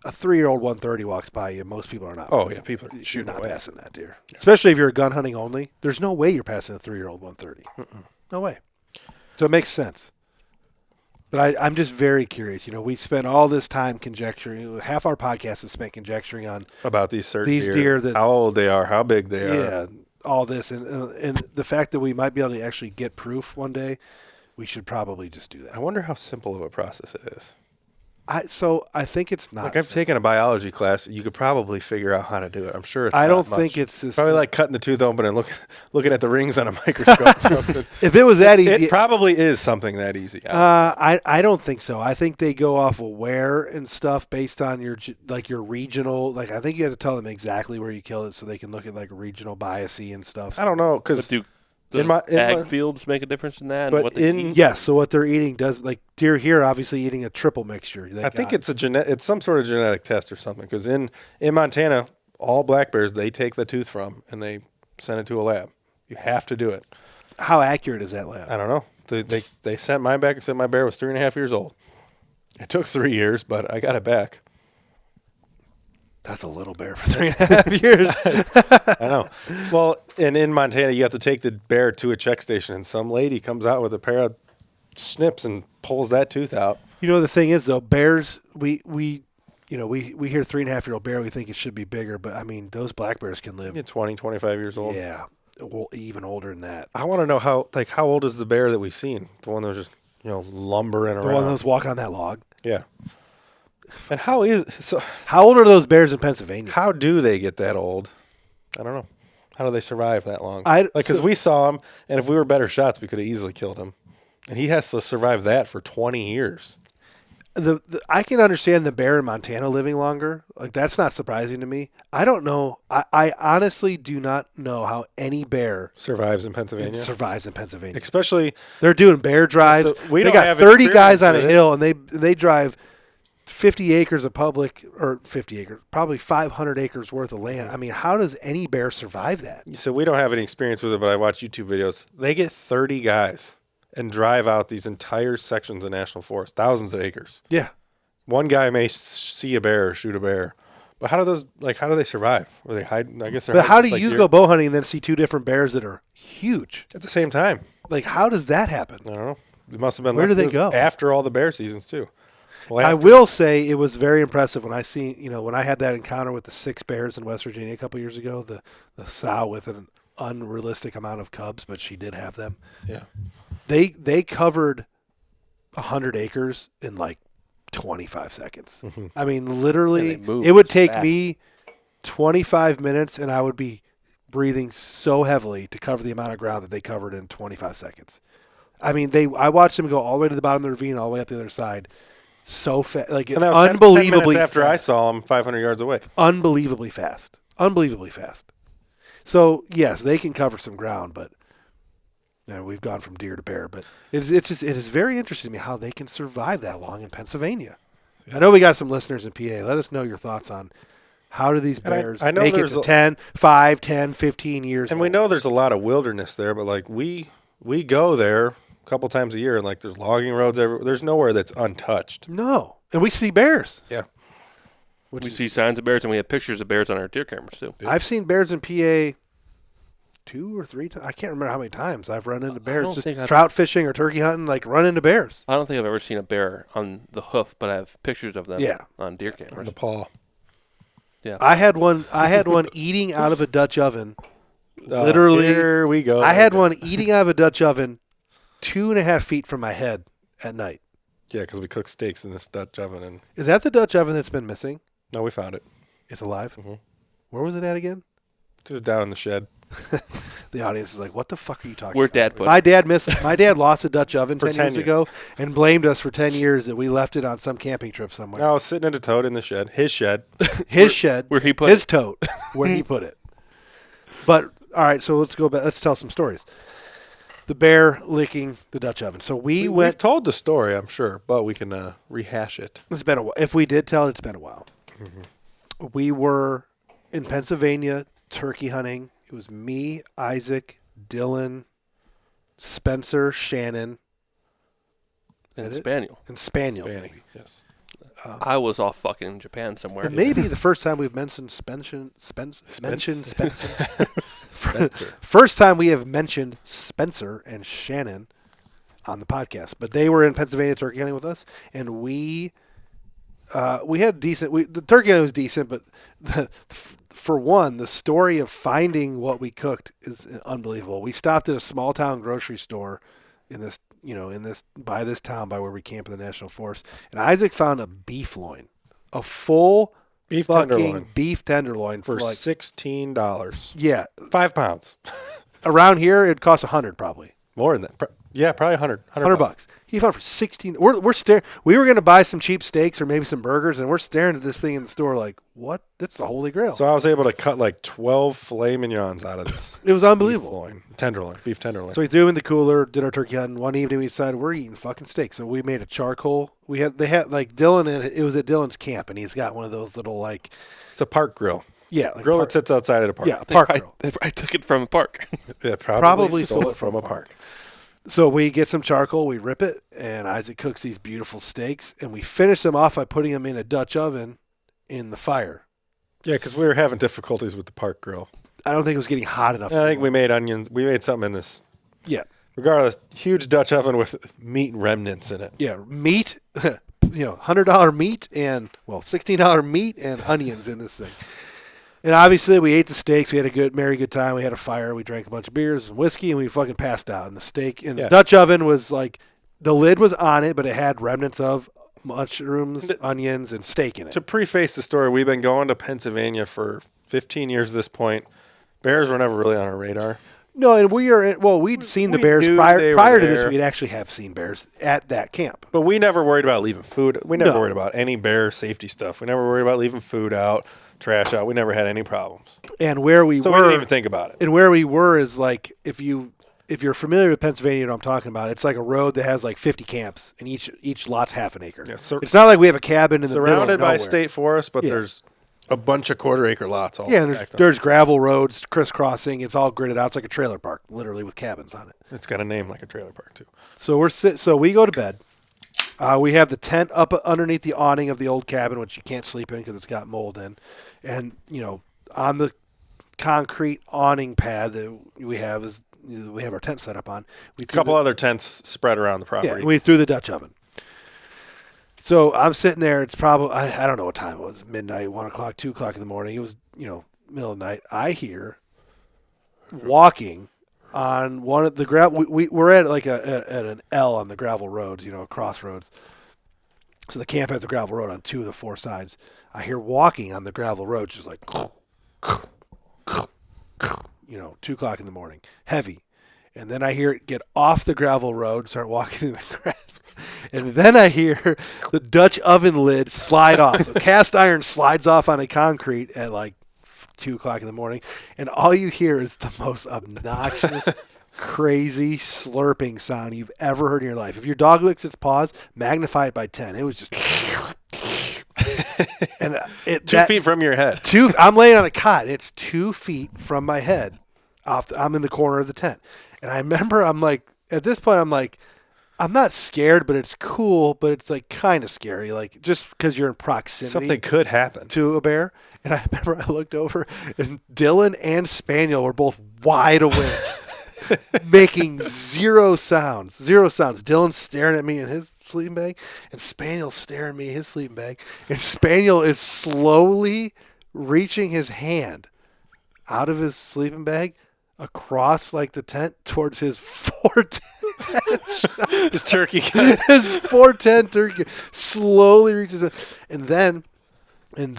a 3-year-old 130 walks by you. Most people are not. Oh, yeah, people are You're shooting not away. passing that deer. Yeah. Especially if you're a gun hunting only. There's no way you're passing a 3-year-old 130. No way. So it makes sense. But I'm just very curious. You know, we spent all this time conjecturing. Half our podcast is spent conjecturing on About these certain deer that, how old they are, how big they are. yeah, all this, and the fact that we might be able to actually get proof one day, we should probably just do I that. wonder how simple of a process it is. I think it's not. Like I've taken a biology class, you could probably figure out how to do it. I'm sure. It's I not don't much. think it's this, probably like cutting the tooth open and looking at the rings on a microscope. Or something. if it was that easy. It probably is something that easy. I don't think so. I think they go off of wear and stuff based on your regional. Like I think you have to tell them exactly where you killed it so they can look at like regional biasy and stuff. I don't know But because do in my ag fields make a difference in that? But and what they eat? Yes, so what they're eating does, like deer here, obviously eating a triple mixture. I think it's it's some sort of genetic test or something. Because in Montana, all black bears they take the tooth from and they send it to a lab. You have to do it. How accurate is that lab? I don't know. They sent mine back and said my bear was 3.5 years old. It took 3 years, but I got it back. That's a little bear for 3.5 years. I know. Well, and in Montana, you have to take the bear to a check station, and some lady comes out with a pair of snips and pulls that tooth out. You know, the thing is, though, bears, we hear 3.5-year-old bear, we think it should be bigger, but, I mean, those black bears can live. 20, 25 years old. Yeah, well, even older than that. I want to know how old is the bear that we've seen? The one that was just, lumbering around. The one that was walking on that log. Yeah. And how old are those bears in Pennsylvania? how do they get that old? I don't know. How do they survive that long? Because so- we saw him, and if we were better shots, we could have easily killed him. And he has to survive that for 20 years. I can understand the bear in Montana living longer. Like, that's not surprising to me. I don't know. I honestly do not know how any bear Survives in Pennsylvania. survives in Pennsylvania. Especially, They're doing bear drives. So we they don't got have 30 guys experience on a with it. hill, and they drive 50 acres of public, or 50 acres, probably 500 acres worth of land. I mean, how does any bear survive that? so we don't have any experience with it, but I watch YouTube videos. They get 30 guys and drive out these entire sections of national forest, thousands of acres. Yeah. One guy may see a bear or shoot a bear, but how do they survive? Or they hide? I guess they're. But how do just like you deer. go bow hunting and then see two different bears that are huge? At the same time? Like, how does that happen? I don't know. It must have been. Where do they it was go? After all the bear seasons too. Well, I after- will say it was very impressive when when I had that encounter with the 6 bears in West Virginia a couple years ago, the sow with an unrealistic amount of cubs, but she did have them. Yeah. They covered 100 acres in like 25 seconds. Mm-hmm. I mean, literally, And they move it would take fast. me 25 minutes, and I would be breathing so heavily to cover the amount of ground that they covered in 25 seconds. I mean, I watched them go all the way to the bottom of the ravine, all the way up the other side, so fast, like And that was 10 unbelievably minutes after I fast. saw him 500 yards away. Unbelievably fast. So yes, they can cover some ground, but we've gone from deer to bear. But it is very interesting to me how they can survive that long in Pennsylvania. I know we got some listeners in PA. Let us know your thoughts on how do these And I- bears I know make it there's to a- 10, 5, 10, 15 years And we old? know there's a lot of wilderness there, but like we go there a couple times a year, and like there's logging roads everywhere. There's nowhere that's untouched. No, and we see bears. Yeah. Which We is, see signs of bears, and we have pictures of bears on our deer cameras too. I've seen bears in PA 2 or 3 times. I can't remember how many times I've run into bears. don't Just think I've- trout fishing or turkey hunting, like run into bears. I don't think I've ever seen a bear on the hoof, but I have pictures of them Yeah. on deer Or cameras. the paw. Yeah. I had one eating out of a Dutch oven. Literally, Here we go. I had one eating out of a Dutch oven 2.5 feet from my head at night. Yeah, because we cook steaks in this Dutch oven, and Is that the Dutch oven that's been missing? no, we found it. It's alive? Mhm. Where was it at again? It was down in the shed. The audience is like, what the fuck are you talking Where'd about? Dad put it? My dad lost a Dutch oven For 10 10 years years. ago and blamed us for 10 years that we left it on some camping trip somewhere. No, I was sitting in a tote in the shed. His shed. His shed. where he put his it. tote, where he put it. But all right, so let's go back. Let's tell some stories. The bear licking the Dutch oven. So We've went. told the story, I'm sure, but we can rehash it. It's been a while. If we did tell it, it's been a while. We were in Pennsylvania turkey hunting. It was me, Isaac, Dylan, Spencer, Shannon, And Did it? Spaniel. and Spaniel. Fanny, yes. I was off fucking Japan somewhere. And maybe the first time we've mentioned Spencer. First time we have mentioned Spencer and Shannon on the podcast, but they were in Pennsylvania turkey hunting with us, and we had decent. The turkey hunting was decent, but for one, the story of finding what we cooked is unbelievable. We stopped at a small town grocery store in this town by where we camp in the National Forest, and Isaac found a beef loin, a full Beef fucking tenderloin beef tenderloin for like $16. yeah. 5 pounds. Around here, it costs $100 probably. More than that. Yeah, probably 100. $100. He found for 16. We're staring. We were gonna buy some cheap steaks or maybe some burgers, and we're staring at this thing in the store like, what? That's the Holy Grail. So I was able to cut like 12 filet mignons out of this. it was unbelievable. Beef tenderloin. So we threw him in the cooler, did our turkey hunting. One evening we decided we're eating fucking steak. So we made a charcoal. They had like Dylan, and it was at Dylan's camp, and he's got one of those little like It's a park grill. like Grill park, that sits outside at a park. yeah, a park grill. I took it from a park. Yeah, Probably stole it from a park. So we get some charcoal, we rip it, and Isaac cooks these beautiful steaks, and we finish them off by putting them in a Dutch oven in the fire. Yeah, because we were having difficulties with the park grill. I don't think it was getting hot enough. I think we made onions. We made something in this. Yeah. Regardless, huge Dutch oven with meat remnants in it. Yeah, meat, $100 meat and $16 meat and onions in this thing. And obviously, we ate the steaks. We had a merry good time. We had a fire. We drank a bunch of beers and whiskey, and we fucking passed out. And the steak in the Dutch oven was like, the lid was on it, but it had remnants of mushrooms, onions, and steak in it. To preface the story, we've been going to Pennsylvania for 15 years at this point. Bears were never really on our radar. No, and we'd seen the bears prior to this. We'd actually have seen bears at that camp. But we never worried about leaving food. We never worried about any bear safety stuff. We never worried about leaving food out, trash out. We never had any problems. And where we we were, didn't even think about it. And where we were is like, if you're familiar with Pennsylvania, you know what I'm talking about. It's like a road that has like 50 camps, and each lot's half an acre. Yeah, it's not like we have a cabin in the middle of nowhere. Surrounded by state forest, but there's a bunch of quarter-acre lots all and there's gravel roads crisscrossing. It's all gridded out. It's like a trailer park, literally, with cabins on it. It's got a name like a trailer park, too. So So we go to bed. We have the tent up underneath the awning of the old cabin, which you can't sleep in because it's got mold in. And, on the concrete awning pad that we have we have our tent set up on. A couple other tents spread around the property. Yeah, we threw the Dutch oven. So I'm sitting there. It's probably, I don't know what time it was, midnight, 1 o'clock, 2 o'clock in the morning. It was, middle of the night. I hear walking on one of the gravel. We're at like at an L on the gravel roads, crossroads. So the camp has a gravel road on 2 of the 4 sides. I hear walking on the gravel road, just like, 2 o'clock in the morning, heavy. And then I hear it get off the gravel road, start walking in the grass. And then I hear the Dutch oven lid slide off. So cast iron slides off on a concrete at like 2 o'clock in the morning. And all you hear is the most obnoxious, crazy slurping sound you've ever heard in your life. If your dog licks its paws, magnify it by 10. It was just... and 2 feet from your head. I'm laying on a cot. It's 2 feet from my head. I'm in the corner of the tent. And I remember at this point, I'm not scared, but it's cool, but it's like kind of scary, like just because you're in proximity. Something could happen to a bear. And I remember I looked over, and Dylan and Spaniel were both wide awake, making zero sounds. Dylan's staring at me in his sleeping bag, and Spaniel's staring at me in his sleeping bag. And Spaniel is slowly reaching his hand out of his sleeping bag across like the tent towards his 410 his turkey his 410 turkey slowly reaches it, and then in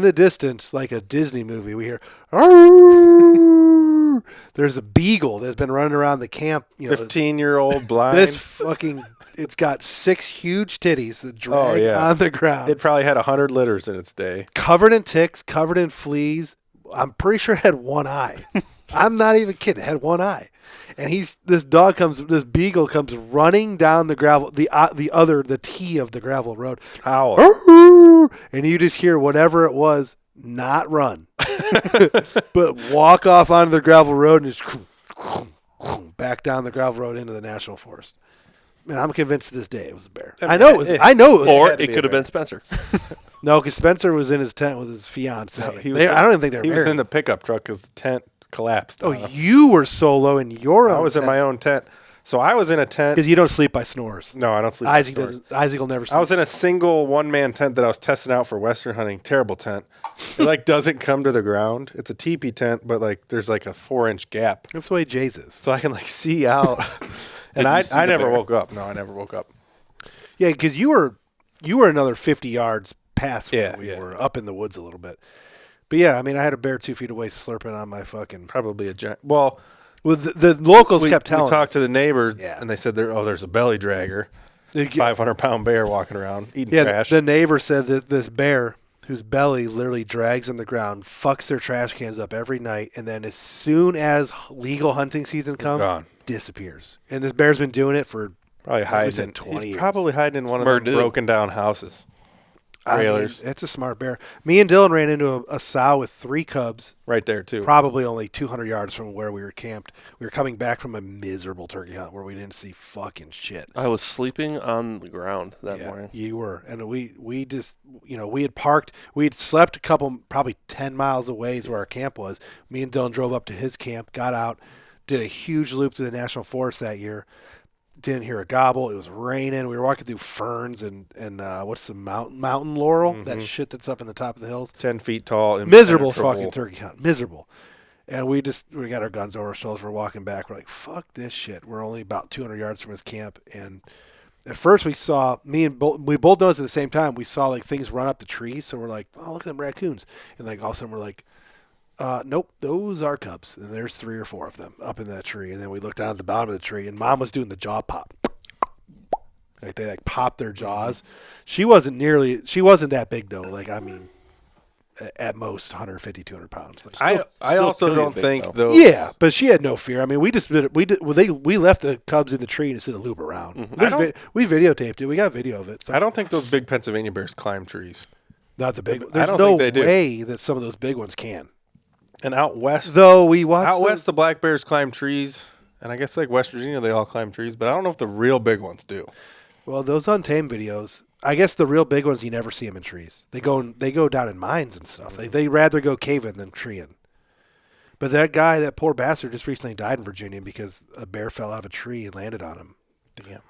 the distance, like a Disney movie, we hear Arr! There's a beagle that's been running around the camp, 15-year-old blind. It's got 6 huge titties that drag on the ground. It probably had 100 litters in its day, covered in ticks, covered in fleas. I'm pretty sure it had one eye. I'm not even kidding. It had one eye. And this beagle comes running down the gravel, the T of the gravel road. Howl. And you just hear whatever it was not run, but walk off onto the gravel road and just back down the gravel road into the national forest. And I'm convinced to this day it was a bear. I know it was. Or it could have been Spencer. No, because Spencer was in his tent with his fiance. No, I don't even think they were married. He was in the pickup truck because the tent collapsed. Oh, you were solo in your own I was tent. in my own tent. So I was in a tent. Because you don't sleep by snores. No, I don't sleep Isaac by snores. Isaac will never sleep. I was in a single one-man tent that I was testing out for Western hunting. Terrible tent. It doesn't come to the ground. It's a teepee tent, but there's a 4-inch gap. That's the way Jay's is. So I can see out. And I never woke up. No, I never woke up. Yeah, because you were another 50 yards past where we Yeah. were, up in the woods a little bit. But yeah, I mean, I had a bear 2 feet away slurping on my fucking... Probably a giant. Well, the locals kept telling us. We talked to the neighbors, and they said, there's a belly dragger, 500-pound bear walking around eating trash. The neighbor said that this bear, whose belly literally drags on the ground, fucks their trash cans up every night, and then as soon as legal hunting season comes, disappears. And this bear's been doing it for... Probably hiding. He's probably hiding in one of the broken down houses. Trailers. I mean, it's a smart bear. Me and Dylan ran into a sow with 3 cubs. Right there, too. Probably only 200 yards from where we were camped. We were coming back from a miserable turkey hunt where we didn't see fucking shit. I was sleeping on the ground that morning. You were. And we just, we had parked. We had slept a couple, probably 10 miles away is where our camp was. Me and Dylan drove up to his camp, got out, did a huge loop through the National Forest that year. didn't hear a gobble. It was raining. We were walking through ferns and what's the mountain laurel? That shit that's up in the top of the hills. 10 feet tall. Miserable fucking turkey hunt. Miserable. And we got our guns over our shoulders. We're walking back. We're like, fuck this shit. We're only about 200 yards from his camp. And at first we saw, we both noticed at the same time, we saw like things run up the trees. So we're like, oh, look at them raccoons. And like all of a sudden we're like, nope, those are cubs. And there's 3 or 4 of them up in that tree. And then we looked down at the bottom of the tree and Mom was doing the jaw pop. Like they like popped their jaws. She wasn't that big though. Like, I mean, at most 150, 200 pounds. I also don't think though. Yeah, but she had no fear. I mean, we left the cubs in the tree and just did a loop around. We videotaped it. We got video of it. So. I don't think those big Pennsylvania bears climb trees. Not the big. There's no way that some of those big ones can. And out west, though, we watched out west, the black bears climb trees, and I guess like West Virginia, they all climb trees. But I don't know if the real big ones do. Well, those untamed videos. I guess the real big ones, you never see them in trees. They go down in mines and stuff. They rather go caving than treeing. But that poor bastard just recently died in Virginia because a bear fell out of a tree and landed on him. Damn.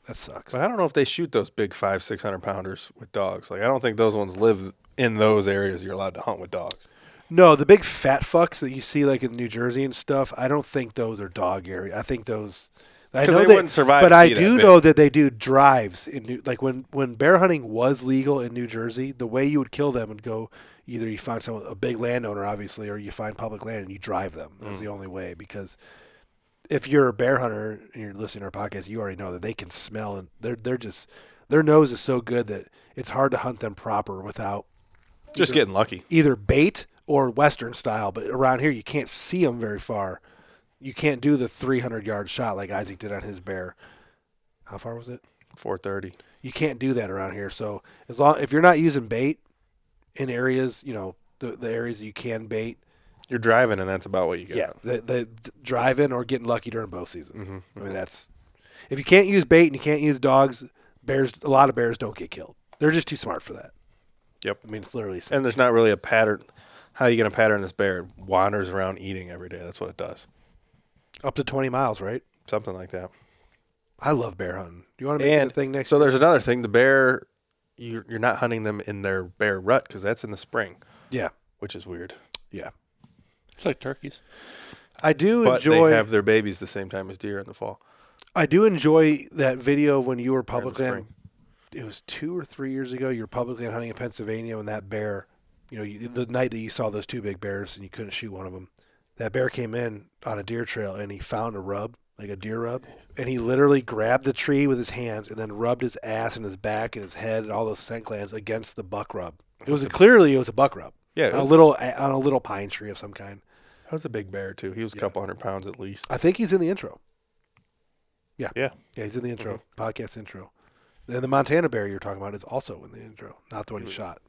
That sucks. But I don't know if they shoot those big 500-600 pounders with dogs. Like, I don't think those ones live in those areas you're allowed to hunt with dogs. No, the big fat fucks that you see like in New Jersey and stuff, I don't think those are dog area. I think those... Because they wouldn't survive. But I do know that they do drives like when bear hunting was legal in New Jersey. The way you would kill them would go either you find a big landowner, obviously, or you find public land and you drive them. That's the only way. Because if you're a bear hunter and you're listening to our podcast, you already know that they can smell and their nose is so good that it's hard to hunt them proper without just getting lucky. Either bait or Western style, but around here you can't see them very far. You can't do the 300-yard shot like Isaac did on his bear. How far was it? 430. You can't do that around here. So if you're not using bait in areas, the areas that you can bait, you're driving, and that's about what you get. Yeah, the driving or getting lucky during bow season. I mean, that's if you can't use bait and you can't use dogs, a lot of bears don't get killed. They're just too smart for that. Yep. I mean, it's literally simple. And there's not really a pattern. How are you going to pattern this bear? It wanders around eating every day. That's what it does. Up to 20 miles, right? Something like that. I love bear hunting. Do you want to make it a thing next year? So there's another thing. The bear, you're not hunting them in their bear rut because that's in the spring. Yeah. Which is weird. Yeah. It's like turkeys. I do but enjoy. They have their babies the same time as deer in the fall. I do enjoy that video when you were public land. It was 2 or 3 years ago. You were public land hunting in Pennsylvania when that bear, the night that you saw those 2 big bears and you couldn't shoot one of them. That bear came in on a deer trail and he found a rub, like a deer rub, and he literally grabbed the tree with his hands and then rubbed his ass and his back and his head and all those scent glands against the buck rub. It was a buck rub. Yeah, on a little pine tree of some kind. That was a big bear too. He was a couple 100 pounds at least. I think he's in the intro. Yeah, yeah, he's in the intro, podcast intro. And the Montana bear you're talking about is also in the intro, not the one he shot,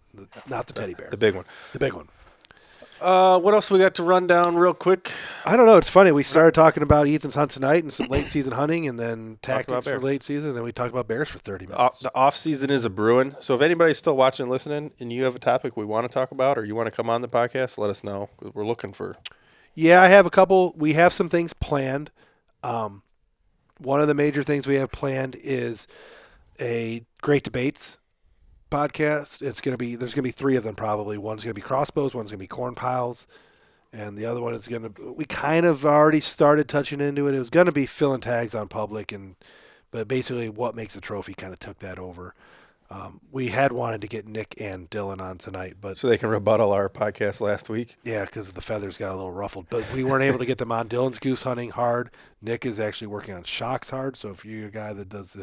not the teddy bear, the big one. The big one. What else we got to run down real quick? I don't know. It's funny. We started talking about Ethan's hunt tonight and some late season hunting and then tactics for late season. And then we talked about bears for 30 minutes. The off season is a brewing. So if anybody's still watching and listening and you have a topic we want to talk about or you want to come on the podcast, let us know. We're looking for. Yeah, I have a couple. We have some things planned. One of the major things we have planned is a Great Debates podcast. There's going to be 3 of them probably. One's going to be crossbows, one's going to be corn piles, and the other one is going to. We kind of already started touching into it. It was going to be filling tags on public, but basically, what makes a trophy kind of took that over. We had wanted to get Nick and Dylan on tonight, but so they can rebuttal our podcast last week. Yeah, because the feathers got a little ruffled, but we weren't able to get them on. Dylan's goose hunting hard. Nick is actually working on shocks hard. So if you're a guy that does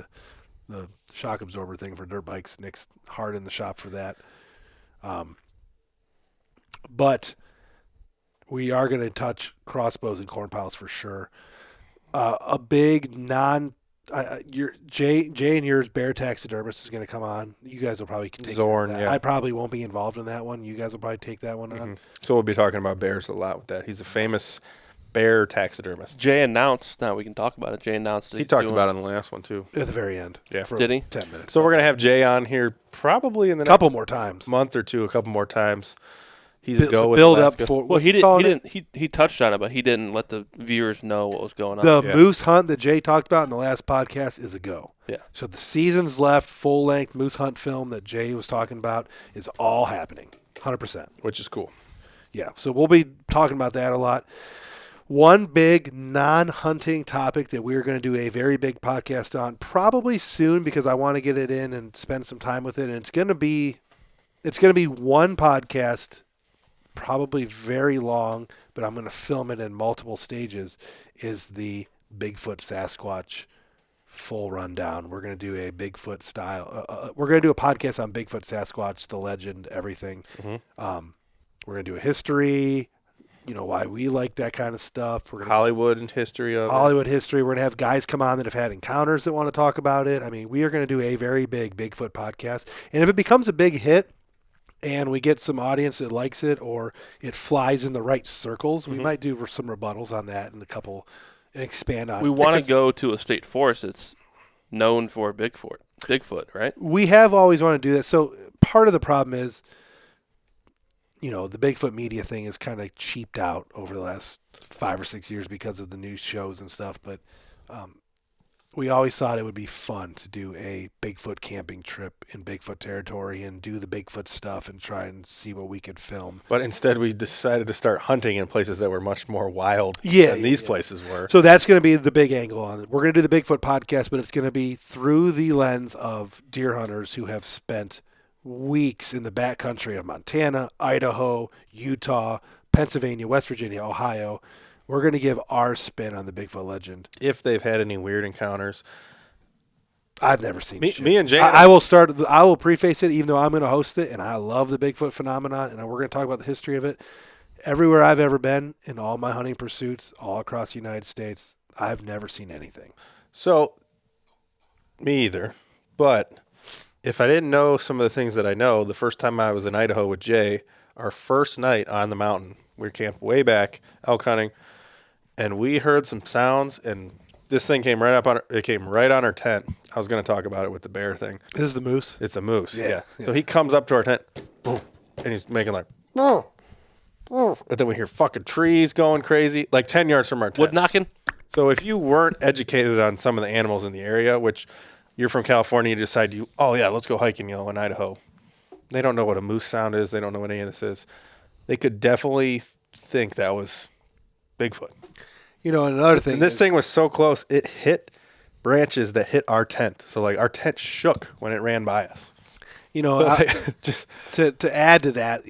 the shock absorber thing for dirt bikes, Nick's hard in the shop for that. But we are going to touch crossbows and corn piles for sure. A big Jay and yours bear taxidermist is going to come on. You guys will probably take Zorn, that. yeah. I probably won't be involved in that one. You guys will probably take that one on. So we'll be talking about bears a lot with that. He's a famous bear taxidermist. Jay announced. Now we can talk about it. Jay announced. He talked about it in the last one too. At the very end. Yeah. Did he? 10 minutes. So we're gonna have Jay on here probably in the couple next more times, month or two, a couple more times. He's a go with build up Alaska. for. Well, what's he it called? didn't. He touched on it, but he didn't let the viewers know what was going on. The Yeah. moose hunt that Jay talked about in the last podcast is a go. Yeah. So the season's left full length moose hunt film that Jay was talking about is all happening, 100%. Which is cool. Yeah. So we'll be talking about that a lot. One big non-hunting topic that we're going to do a very big podcast on probably soon because I want to get it in and spend some time with it. And it's going to be one podcast, probably very long, but I'm going to film it in multiple stages, is the Bigfoot Sasquatch full rundown. We're going to do a Bigfoot style. We're going to do a podcast on Bigfoot Sasquatch, the legend, everything. Mm-hmm. We're going to do a history, why we like that kind of stuff. We're gonna Hollywood and history of Hollywood history. We're going to have guys come on that have had encounters that want to talk about it. I mean, we are going to do a very big Bigfoot podcast. And if it becomes a big hit and we get some audience that likes it or it flies in the right circles, we might do some rebuttals on that and expand on it. We want to go to a state forest that's known for Bigfoot, right? We have always wanted to do that. So part of the problem is, the Bigfoot media thing is kind of cheaped out over the last 5 or 6 years because of the news shows and stuff. But we always thought it would be fun to do a Bigfoot camping trip in Bigfoot territory and do the Bigfoot stuff and try and see what we could film. But instead, we decided to start hunting in places that were much more wild Yeah, than these places were. So that's going to be the big angle on it. We're going to do the Bigfoot podcast, but it's going to be through the lens of deer hunters who have spent weeks in the backcountry of Montana, Idaho, Utah, Pennsylvania, West Virginia, Ohio. We're going to give our spin on the Bigfoot legend. If they've had any weird encounters. I've never seen shit. Me and Jay. I will preface it, even though I'm going to host it, and I love the Bigfoot phenomenon, and we're going to talk about the history of it. Everywhere I've ever been in all my hunting pursuits, all across the United States, I've never seen anything. So, me either. But if I didn't know some of the things that I know, the first time I was in Idaho with Jay, our first night on the mountain, we camped way back, elk hunting, and we heard some sounds, and this thing came right on our tent. I was going to talk about it with the bear thing. This is the moose? It's a moose, yeah. Yeah. So he comes up to our tent, boom, and he's making like, and then we hear fucking trees going crazy, like 10 yards from our tent. Wood knocking. So if you weren't educated on some of the animals in the area, which you're from California, you decide let's go hiking, in Idaho. They don't know what a moose sound is. They don't know what any of this is. They could definitely think that was Bigfoot. Another thing. And this thing was so close, it hit branches that hit our tent. So like our tent shook when it ran by us. Just to add to that,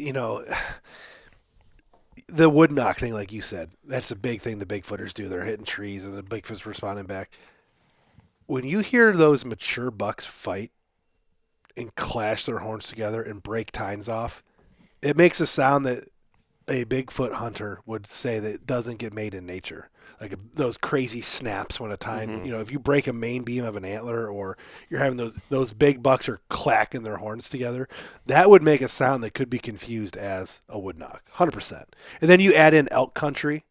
the wood knock thing, like you said, that's a big thing the Bigfooters do. They're hitting trees and the Bigfoot's responding back. When you hear those mature bucks fight and clash their horns together and break tines off, it makes a sound that a Bigfoot hunter would say that doesn't get made in nature. Like those crazy snaps when a tine, if you break a main beam of an antler or you're having those big bucks are clacking their horns together, that would make a sound that could be confused as a wood knock, 100%. And then you add in elk country,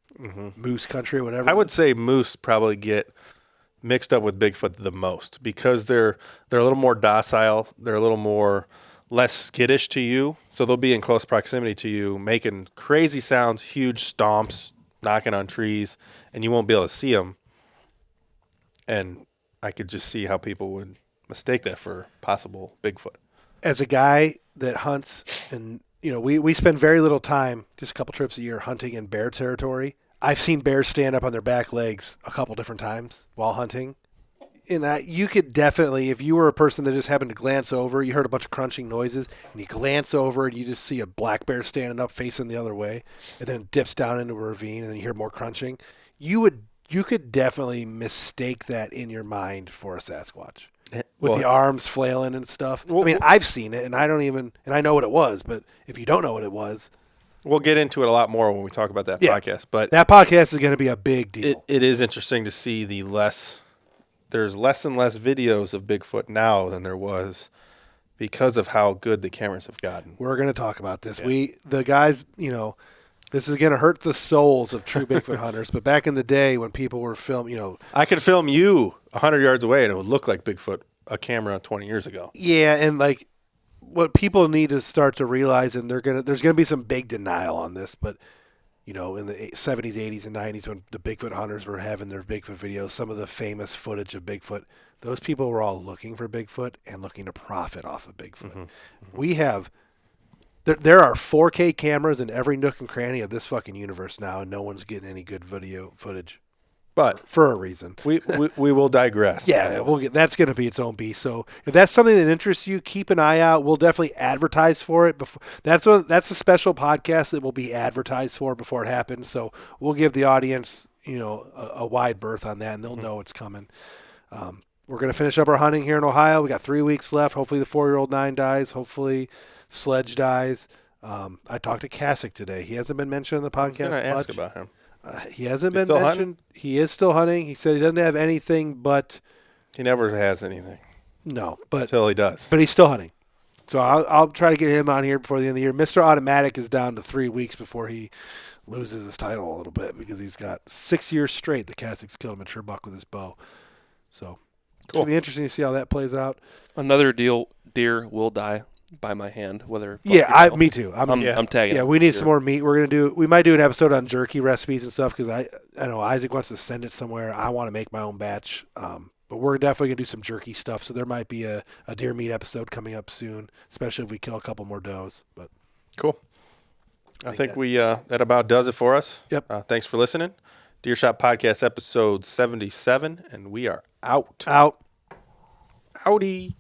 moose country, whatever. I would say moose probably get mixed up with Bigfoot the most because they're a little more docile. They're a little more less skittish to you. So they'll be in close proximity to you, making crazy sounds, huge stomps, knocking on trees, and you won't be able to see them. And I could just see how people would mistake that for possible Bigfoot. As a guy that hunts, and we spend very little time, just a couple trips a year, hunting in bear territory. I've seen bears stand up on their back legs a couple different times while hunting. And you could definitely, if you were a person that just happened to glance over, you heard a bunch of crunching noises, and you glance over and you just see a black bear standing up facing the other way, and then it dips down into a ravine, and then you hear more crunching. You could definitely mistake that in your mind for a Sasquatch. With the arms flailing and stuff. I mean, I've seen it, and I know what it was, but if you don't know what it was. We'll get into it a lot more when we talk about that podcast. But that podcast is going to be a big deal. It is interesting to see there's less and less videos of Bigfoot now than there was because of how good the cameras have gotten. We're going to talk about this. Yeah. The guys, this is going to hurt the souls of true Bigfoot hunters. But back in the day when people were filming, I could film you 100 yards away and it would look like Bigfoot, a camera 20 years ago. Yeah, and what people need to start to realize, and there's gonna be some big denial on this, but in the 70s, 80s, and 90s when the Bigfoot hunters were having their Bigfoot videos, some of the famous footage of Bigfoot, those people were all looking for Bigfoot and looking to profit off of Bigfoot. Mm-hmm. We have there are 4K cameras in every nook and cranny of this fucking universe now, and no one's getting any good video footage. But for a reason. We will digress. Yeah, that's going to be its own beast. So if that's something that interests you, keep an eye out. We'll definitely advertise for it. That's a special podcast that will be advertised for before it happens. So we'll give the audience, a wide berth on that, and they'll know it's coming. We're going to finish up our hunting here in Ohio. We got 3 weeks left. Hopefully the 4-year-old 9 dies. Hopefully Sledge dies. I talked to Kasich today. He hasn't been mentioned in the podcast much. Ask about him. He hasn't been mentioned. Hunting? He is still hunting. He said he doesn't have anything, but he never has anything. No, but until he does. But he's still hunting. So I'll try to get him on here before the end of the year. Mr. Automatic is down to 3 weeks before he loses his title a little bit because he's got 6 years straight that Kasich's killed a mature buck with his bow. So it'll be interesting to see how that plays out. Another deer will die by my hand, whether me too. I'm tagging. Yeah, we need some more meat. We might do an episode on jerky recipes and stuff because I know Isaac wants to send it somewhere. I want to make my own batch, but we're definitely gonna do some jerky stuff. So there might be a deer meat episode coming up soon, especially if we kill a couple more does. But cool. I think we that about does it for us. Yep. Thanks for listening. Deer Shot Podcast episode 77, and we are out. Out. Howdy.